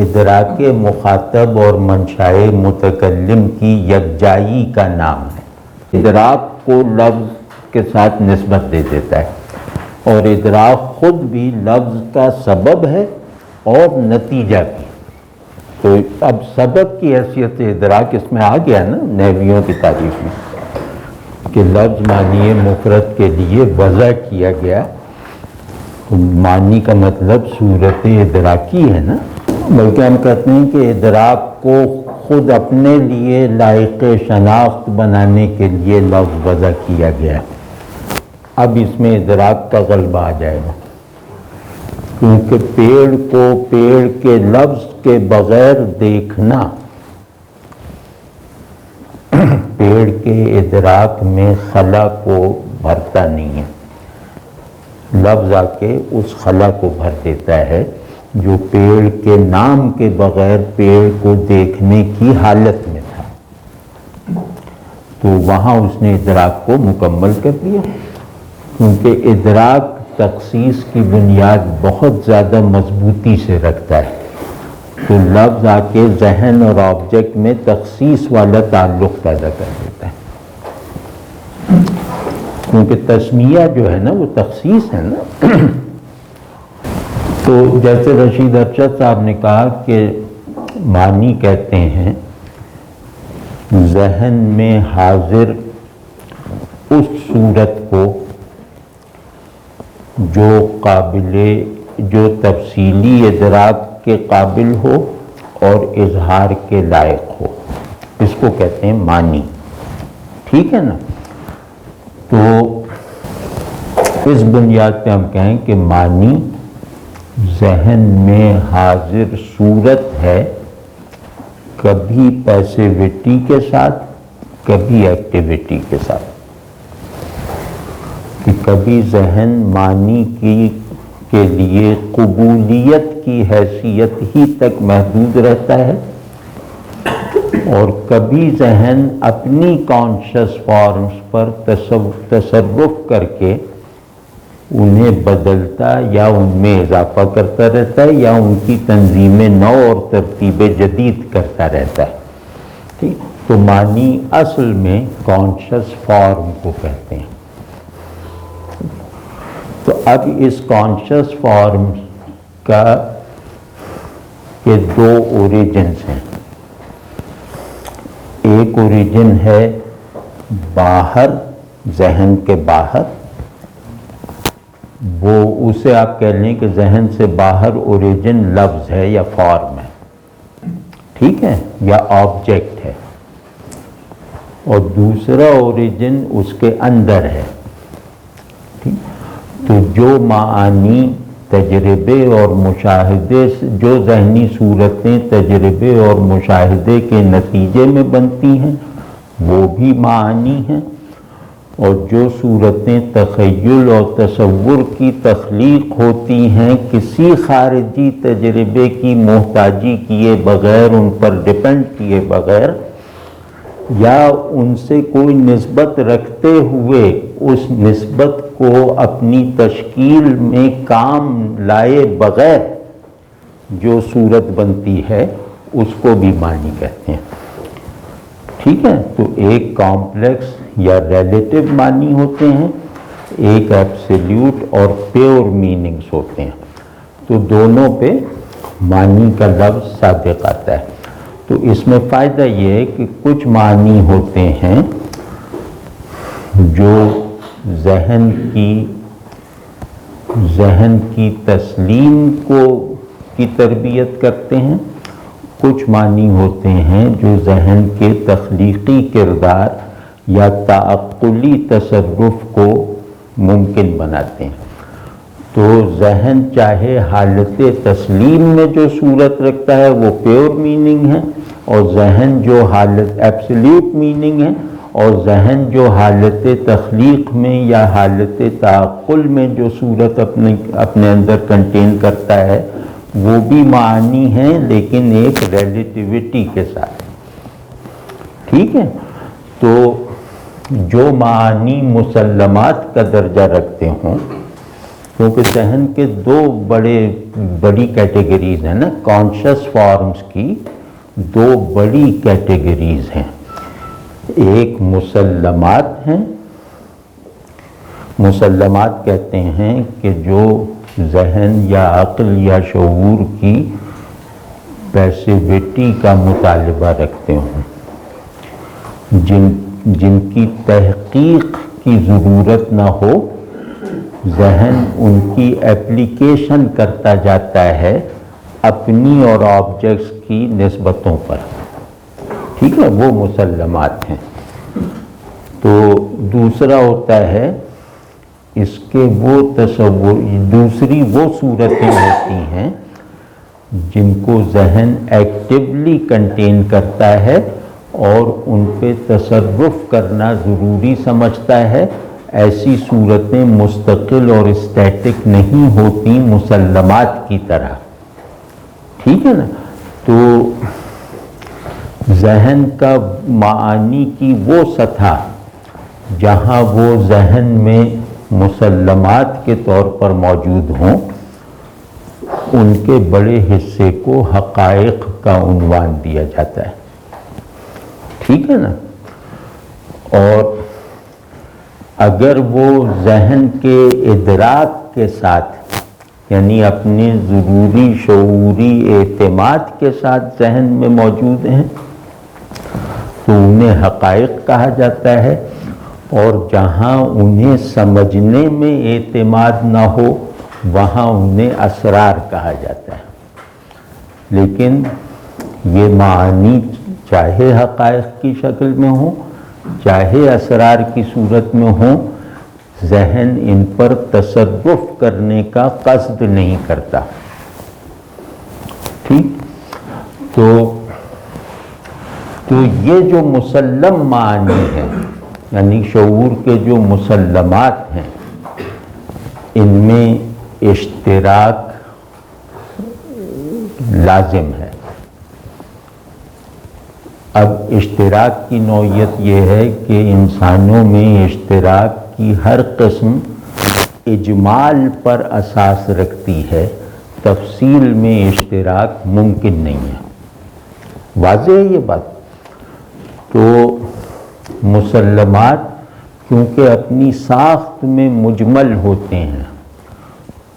ادراک مخاطب اور منشاء متکلم کی یکجائی کا نام ہے۔ ادراک کو لفظ کے ساتھ نسبت دے دیتا ہے، اور ادراک خود بھی لفظ کا سبب ہے اور نتیجہ بھی۔ تو اب سبب کی حیثیت سے ادراک اس میں آ گیا نا نحویوں کی تعریف میں، کہ لفظ معنی مفرد کے لیے وضع کیا گیا، معنی کا مطلب صورت ادراکی ہے نا، بلکہ ہم کہتے ہیں کہ ادراک کو خود اپنے لیے لائق شناخت بنانے کے لیے لفظ وضع کیا گیا۔ اب اس میں ادراک کا غلبہ آ جائے گا، کیونکہ پیڑ کو پیڑ کے لفظ کے بغیر دیکھنا پیڑ کے ادراک میں خلا کو بھرتا نہیں ہے، لفظ آ کے اس خلا کو بھر دیتا ہے جو پیڑ کے نام کے بغیر پیڑ کو دیکھنے کی حالت میں تھا۔ تو وہاں اس نے ادراک کو مکمل کر دیا، کیونکہ ادراک تخصیص کی بنیاد بہت زیادہ مضبوطی سے رکھتا ہے، تو لفظ آ کے ذہن اور آبجیکٹ میں تخصیص والا تعلق پیدا کر دیتا ہے، کیونکہ تسمیہ جو ہے نا وہ تخصیص ہے نا۔ تو جیسے رشید ارشد صاحب نے کہا کہ معنی کہتے ہیں ذہن میں حاضر اس صورت کو جو تفصیلی ادراک کے قابل ہو اور اظہار کے لائق ہو، اس کو کہتے ہیں معنی، ٹھیک ہے نا۔ تو اس بنیاد پہ ہم کہیں کہ معنی ذہن میں حاضر صورت ہے، کبھی پیسیوٹی کے ساتھ کبھی ایکٹیویٹی کے ساتھ، کہ کبھی ذہن معنی کے لیے قبولیت کی حیثیت ہی تک محدود رہتا ہے، اور کبھی ذہن اپنی کانشس فارمز پر تصرف کر کے انہیں بدلتا یا ان میں اضافہ کرتا رہتا ہے، یا ان کی تنظیم نو اور ترتیب جدید کرتا رہتا ہے، ٹھیک۔ تو معنی اصل میں کانشس فارم کو کہتے ہیں۔ تو اب اس کانشس فارم کا کے دو اوریجنز ہیں، ایک اوریجن ہے باہر، ذہن کے باہر، وہ اسے آپ کہہ لیں کہ ذہن سے باہر اوریجن لفظ ہے یا فارم ہے، ٹھیک ہے، یا آبجیکٹ ہے، اور دوسرا اوریجن اس کے اندر ہے، ٹھیک۔ تو جو معانی تجربے اور مشاہدے سے، جو ذہنی صورتیں تجربے اور مشاہدے کے نتیجے میں بنتی ہیں وہ بھی معانی ہیں، اور جو صورتیں تخیل اور تصور کی تخلیق ہوتی ہیں کسی خارجی تجربے کی محتاجی کیے بغیر، ان پر ڈیپینڈ کیے بغیر، یا ان سے کوئی نسبت رکھتے ہوئے اس نسبت کو اپنی تشکیل میں کام لائے بغیر جو صورت بنتی ہے، اس کو بھی معنی کہتے ہیں، ٹھیک ہے۔ تو ایک کمپلیکس یا ریلیٹیو معنی ہوتے ہیں، ایک ایبسلیوٹ اور پیور میننگز ہوتے ہیں، تو دونوں پہ معنی کا لفظ صادق آتا ہے۔ تو اس میں فائدہ یہ ہے کہ کچھ معنی ہوتے ہیں جو ذہن کی تسلیم کی تربیت کرتے ہیں، کچھ معنی ہوتے ہیں جو ذہن کے تخلیقی کردار یا تعقلی تصرف کو ممکن بناتے ہیں۔ تو ذہن چاہے حالت تسلیم میں جو صورت رکھتا ہے وہ پیور میننگ ہے، اور ذہن جو حالت ایبسلیوٹ میننگ ہے، اور ذہن جو حالت تخلیق میں یا حالت تعقل میں جو صورت اپنے اندر کنٹین کرتا ہے وہ بھی معانی ہیں، لیکن ایک ریلیٹیوٹی کے ساتھ۔ ٹھیک ہے؟ تو جو معانی مسلمات کا درجہ رکھتے ہوں، کیونکہ ذہن کے دو بڑی کیٹیگریز ہیں نا، کانشس فارمز کی دو بڑی کیٹیگریز ہیں۔ ایک مسلمات ہیں، مسلمات کہتے ہیں کہ جو ذہن یا عقل یا شعور کی پیسیوٹی کا مطالبہ رکھتے ہوں، جن کی تحقیق کی ضرورت نہ ہو، ذہن ان کی اپلیکیشن کرتا جاتا ہے اپنی اور آبجیکٹس کی نسبتوں پر۔ ٹھیک ہے؟ وہ مسلمات ہیں۔ تو دوسرا ہوتا ہے اس کے وہ تصور، دوسری وہ صورتیں ہوتی ہیں جن کو ذہن ایکٹیولی کنٹین کرتا ہے اور ان پہ تصرف کرنا ضروری سمجھتا ہے۔ ایسی صورتیں مستقل اور اسٹیٹک نہیں ہوتی مسلمات کی طرح۔ ٹھیک ہے نا؟ تو ذہن کا معانی کی وہ سطح جہاں وہ ذہن میں مسلمات کے طور پر موجود ہوں، ان کے بڑے حصے کو حقائق کا عنوان دیا جاتا ہے۔ ٹھیک ہے نا؟ اور اگر وہ ذہن کے ادراک کے ساتھ، یعنی اپنے ضروری شعوری اعتماد کے ساتھ ذہن میں موجود ہیں تو انہیں حقائق کہا جاتا ہے، اور جہاں انہیں سمجھنے میں اعتماد نہ ہو وہاں انہیں اسرار کہا جاتا ہے۔ لیکن یہ معانی چاہے حقائق کی شکل میں ہوں چاہے اسرار کی صورت میں ہوں، ذہن ان پر تصرف کرنے کا قصد نہیں کرتا۔ ٹھیک؟ تو یہ جو مسلم معانی ہے، یعنی شعور کے جو مسلمات ہیں، ان میں اشتراک لازم ہے۔ اب اشتراک کی نوعیت یہ ہے کہ انسانوں میں اشتراک کی ہر قسم اجمال پر اساس رکھتی ہے، تفصیل میں اشتراک ممکن نہیں ہے۔ واضح ہے یہ بات؟ تو مسلمات کیونکہ اپنی ساخت میں مجمل ہوتے ہیں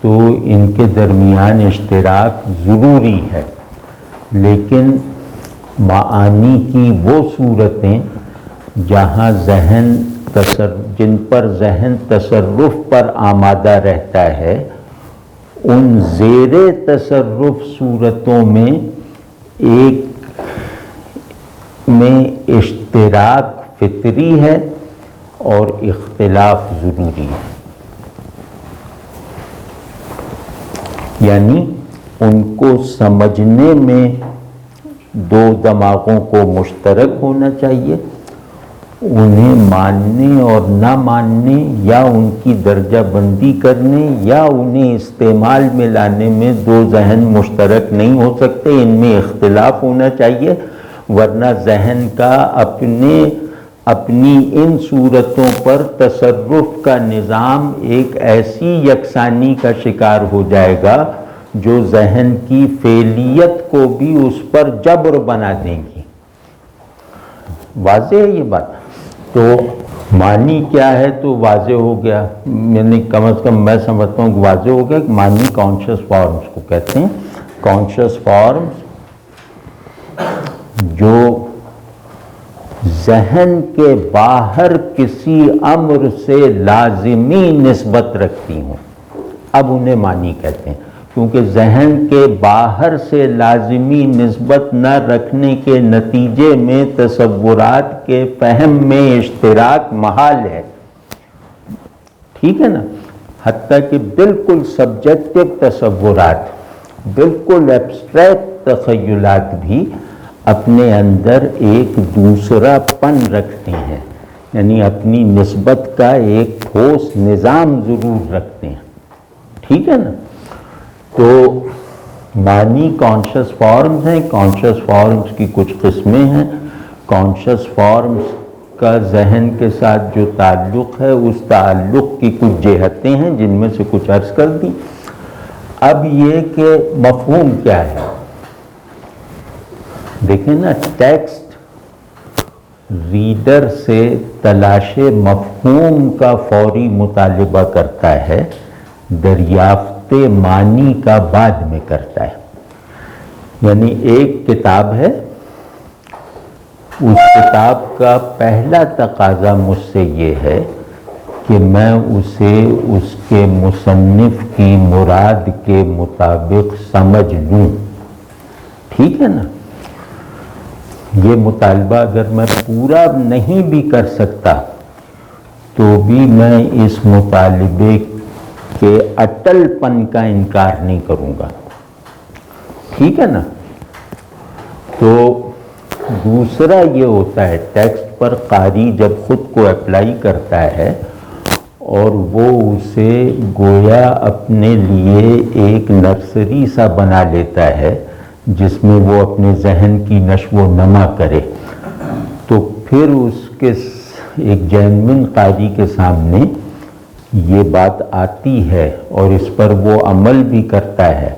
تو ان کے درمیان اشتراک ضروری ہے، لیکن معانی کی وہ صورتیں جہاں جن پر ذہن تصرف پر آمادہ رہتا ہے، ان زیر تصرف صورتوں میں ایک میں اشتراک فطری ہے اور اختلاف ضروری ہے۔ یعنی ان کو سمجھنے میں دو دماغوں کو مشترک ہونا چاہیے، انہیں ماننے اور نہ ماننے یا ان کی درجہ بندی کرنے یا انہیں استعمال میں لانے میں دو ذہن مشترک نہیں ہو سکتے، ان میں اختلاف ہونا چاہیے، ورنہ ذہن کا اپنی ان صورتوں پر تصرف کا نظام ایک ایسی یکسانی کا شکار ہو جائے گا جو ذہن کی فعلیت کو بھی اس پر جبر بنا دیں گی۔ واضح ہے یہ بات؟ تو معنی کیا ہے تو واضح ہو گیا، یعنی کم از کم میں سمجھتا ہوں کہ واضح ہو گیا کہ معنی کانشس فارمز کو کہتے ہیں۔ کانشس فارمز جو ذہن کے باہر کسی امر سے لازمی نسبت رکھتی ہوں، اب انہیں معنی کہتے ہیں، کیونکہ ذہن کے باہر سے لازمی نسبت نہ رکھنے کے نتیجے میں تصورات کے فہم میں اشتراک محال ہے، ٹھیک ہے نا؟ حتیٰ کہ بالکل سبجیکٹو تصورات، بالکل ایبسٹریکٹ تخیلات بھی اپنے اندر ایک دوسرا پن رکھتے ہیں، یعنی اپنی نسبت کا ایک ٹھوس نظام ضرور رکھتے ہیں، ٹھیک ہے نا؟ تو معنی کانشس فارمز ہیں، کانشس فارمز کی کچھ قسمیں ہیں، کانشس فارمز کا ذہن کے ساتھ جو تعلق ہے اس تعلق کی کچھ جہتیں ہیں جن میں سے کچھ عرض کر دی۔ اب یہ کہ مفہوم کیا ہے، دیکھیں نا، ٹیکسٹ ریڈر سے تلاش مفہوم کا فوری مطالبہ کرتا ہے، دریافت معنی کا بعد میں کرتا ہے۔ یعنی ایک کتاب ہے، اس کتاب کا پہلا تقاضا مجھ سے یہ ہے کہ میں اسے اس کے مصنف کی مراد کے مطابق سمجھ لوں، ٹھیک ہے نا؟ یہ مطالبہ اگر میں پورا نہیں بھی کر سکتا تو بھی میں اس مطالبے کے اٹل پن کا انکار نہیں کروں گا، ٹھیک ہے نا؟ تو دوسرا یہ ہوتا ہے، ٹیکسٹ پر قاری جب خود کو اپلائی کرتا ہے اور وہ اسے گویا اپنے لیے ایک نرسری سا بنا لیتا ہے جس میں وہ اپنے ذہن کی نشو و نما کرے، تو پھر اس کے ایک جینوین قاری کے سامنے یہ بات آتی ہے اور اس پر وہ عمل بھی کرتا ہے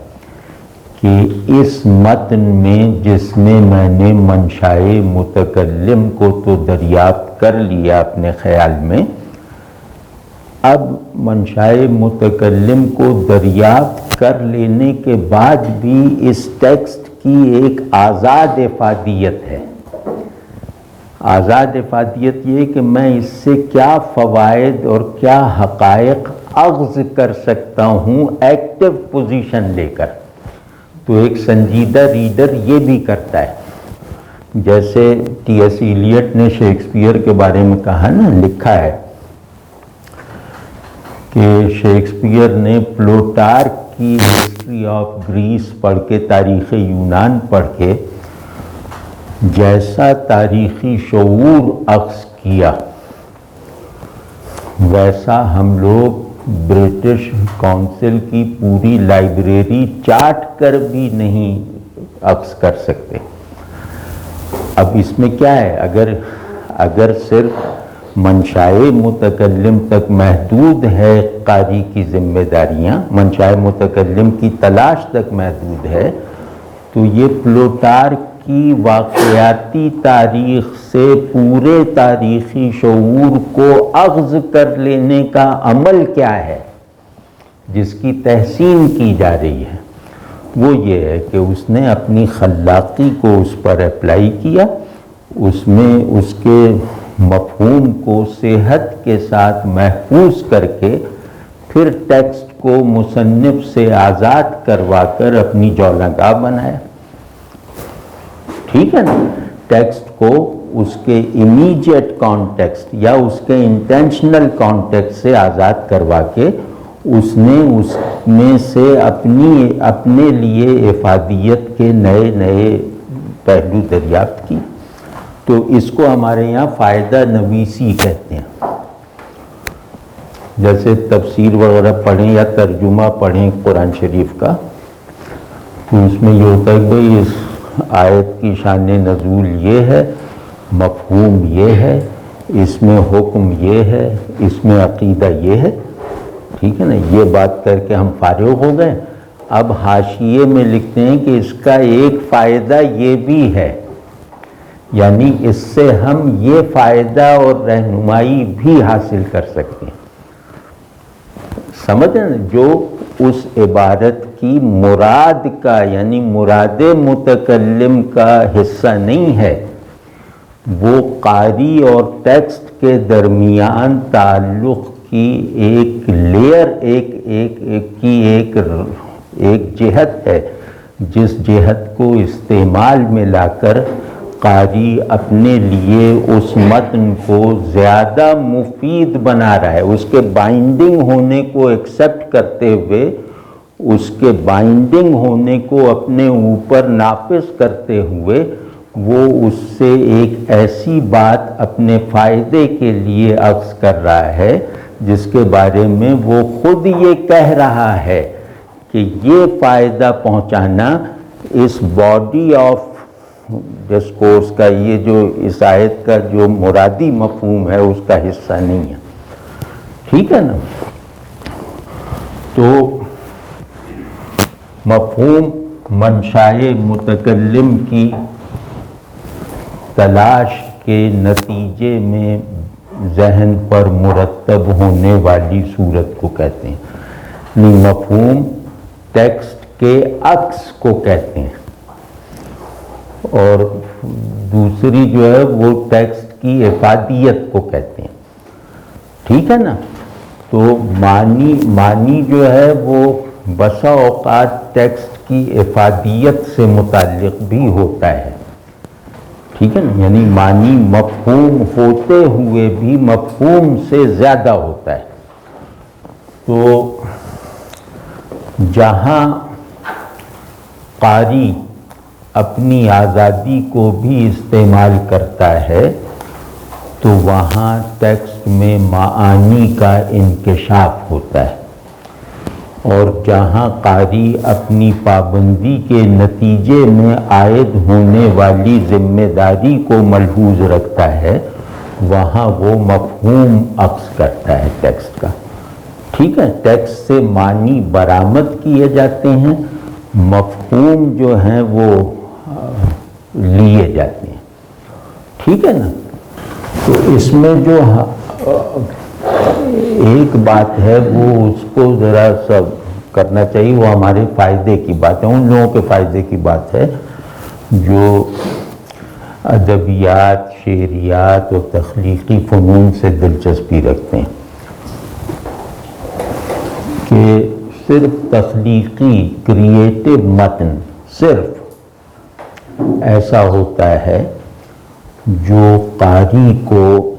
کہ اس متن میں جس میں نے منشائے متکلم کو تو دریافت کر لیا اپنے خیال میں، اب منشائے متکلم کو دریافت کر لینے کے بعد بھی اس ٹیکسٹ کی ایک آزاد افادیت ہے۔ آزاد افادیت یہ کہ میں اس سے کیا فوائد اور کیا حقائق اخذ کر سکتا ہوں ایکٹیو پوزیشن لے کر۔ تو ایک سنجیدہ ریڈر یہ بھی کرتا ہے، جیسے ٹی ایس ایلیٹ نے شیکسپیئر کے بارے میں کہا نا، لکھا ہے کہ شیکسپیئر نے پلوٹارک کی ہسٹری آف گریس پڑھ کے، تاریخ یونان پڑھ کے جیسا تاریخی شعور اخذ کیا ویسا ہم لوگ برٹش کونسل کی پوری لائبریری چاٹ کر بھی نہیں اخذ کر سکتے۔ اب اس میں کیا ہے، اگر صرف منشائے متکلم تک محدود ہے قاری کی ذمہ داریاں، منشائے متکلم کی تلاش تک محدود ہے، تو یہ پلوٹارک کی واقعاتی تاریخ سے پورے تاریخی شعور کو اخذ کر لینے کا عمل کیا ہے جس کی تحسین کی جا رہی ہے، وہ یہ ہے کہ اس نے اپنی خلاقی کو اس پر اپلائی کیا، اس میں اس کے مفہوم کو صحت کے ساتھ محفوظ کر کے پھر ٹیکسٹ کو مصنف سے آزاد کروا کر اپنی جولہگاہ بنایا، ٹھیک ہے نا؟ ٹیکسٹ کو اس کے امیجیٹ کانٹیکسٹ یا اس کے انٹینشنل کانٹیکسٹ سے آزاد کروا کے اس نے اس میں سے اپنے لیے افادیت کے نئے نئے پہلو دریافت کی۔ تو اس کو ہمارے یہاں فائدہ نویسی کہتے ہیں۔ جیسے تفسیر وغیرہ پڑھیں یا ترجمہ پڑھیں قرآن شریف کا، تو اس میں یہ ہوتا ہے کہ بھئی اس آیت کی شان نزول یہ ہے، مفہوم یہ ہے، اس میں حکم یہ ہے، اس میں عقیدہ یہ ہے، ٹھیک ہے نا؟ یہ بات کر کے ہم فارغ ہو گئے۔ اب حاشیے میں لکھتے ہیں کہ اس کا ایک فائدہ یہ بھی ہے، یعنی اس سے ہم یہ فائدہ اور رہنمائی بھی حاصل کر سکتے ہیں۔ سمجھ نا؟ جو اس عبارت کی مراد کا، یعنی مراد متکلم کا حصہ نہیں ہے، وہ قاری اور ٹیکسٹ کے درمیان تعلق کی ایک لیئر ایک جہت ہے، جس جہت کو استعمال میں لا کر قاری اپنے لیے اس متن کو زیادہ مفید بنا رہا ہے، اس کے بائنڈنگ ہونے کو ایکسیپٹ کرتے ہوئے، اس کے بائنڈنگ ہونے کو اپنے اوپر نافذ کرتے ہوئے وہ اس سے ایک ایسی بات اپنے فائدے کے لیے اخذ کر رہا ہے جس کے بارے میں وہ خود یہ کہہ رہا ہے کہ یہ فائدہ پہنچانا اس باڈی آف ڈسکورس کا، یہ جو اس آیت کا جو مرادی مفہوم ہے اس کا حصہ نہیں ہے. ٹھیک ہے نا؟ تو مفہوم منشائے متکلم کی تلاش کے نتیجے میں ذہن پر مرتب ہونے والی صورت کو کہتے ہیں. مفہوم ٹیکسٹ کے عکس کو کہتے ہیں، اور دوسری جو ہے وہ ٹیکسٹ کی افادیت کو کہتے ہیں. ٹھیک ہے نا؟ تو معنی جو ہے وہ بسا اوقات ٹیکسٹ کی افادیت سے متعلق بھی ہوتا ہے. ٹھیک ہے نا؟ یعنی معنی مفہوم ہوتے ہوئے بھی مفہوم سے زیادہ ہوتا ہے. تو جہاں قاری اپنی آزادی کو بھی استعمال کرتا ہے تو وہاں ٹیکسٹ میں معانی کا انکشاف ہوتا ہے، اور جہاں قاری اپنی پابندی کے نتیجے میں عائد ہونے والی ذمہ داری کو ملحوظ رکھتا ہے وہاں وہ مفہوم اخذ کرتا ہے ٹیکسٹ کا. ٹھیک ہے؟ ٹیکسٹ سے معنی برآمد کیے جاتے ہیں، مفہوم جو ہیں وہ لیے جاتے ہیں. ٹھیک ہے نا؟ تو اس میں جو ایک بات ہے وہ اس کو ذرا سب کرنا چاہیے، وہ ہمارے فائدے کی بات ہے، ان لوگوں کے فائدے کی بات ہے جو ادبیات، شعریات اور تخلیقی فنون سے دلچسپی رکھتے ہیں، کہ صرف تخلیقی کریٹو متن صرف ایسا ہوتا ہے جو قاری کو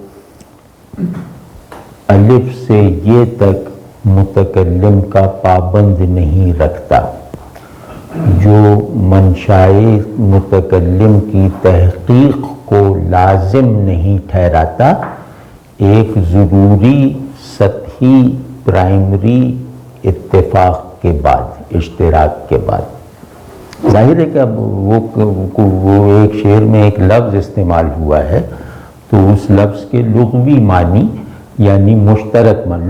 الف سے یہ تک متکلم کا پابند نہیں رکھتا، جو منشائے متکلم کی تحقیق کو لازم نہیں ٹھہراتا، ایک ضروری سطحی پرائمری اتفاق کے بعد، اشتراک کے بعد. ظاہر ہے کہ اب وہ ایک شعر میں ایک لفظ استعمال ہوا ہے تو اس لفظ کے لغوی معنی یعنی مشترک معنی،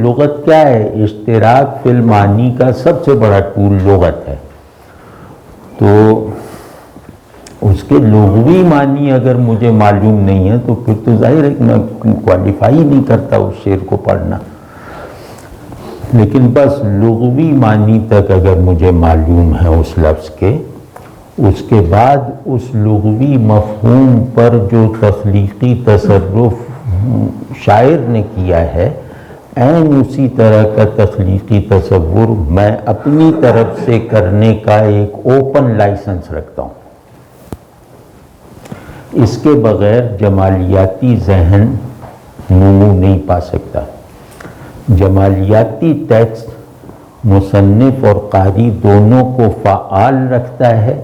لغت کیا ہے؟ اشتراک فی المعنی کا سب سے بڑا ٹول لغت ہے. تو اس کے لغوی معنی اگر مجھے معلوم نہیں ہے تو پھر تو ظاہر ہے کہ میں کوالیفائی نہیں کرتا اس شعر کو پڑھنا. لیکن بس لغوی معنی تک اگر مجھے معلوم ہے اس لفظ کے، اس کے بعد اس لغوی مفہوم پر جو تخلیقی تصرف شاعر نے کیا ہے، عین اسی طرح کا تخلیقی تصور میں اپنی طرف سے کرنے کا ایک اوپن لائسنس رکھتا ہوں. اس کے بغیر جمالیاتی ذہن نمو نہیں پا سکتا. جمالیاتی ٹیکسٹ مصنف اور قاری دونوں کو فعال رکھتا ہے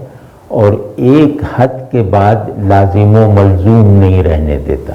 اور ایک حد کے بعد لازم و ملزوم نہیں رہنے دیتا.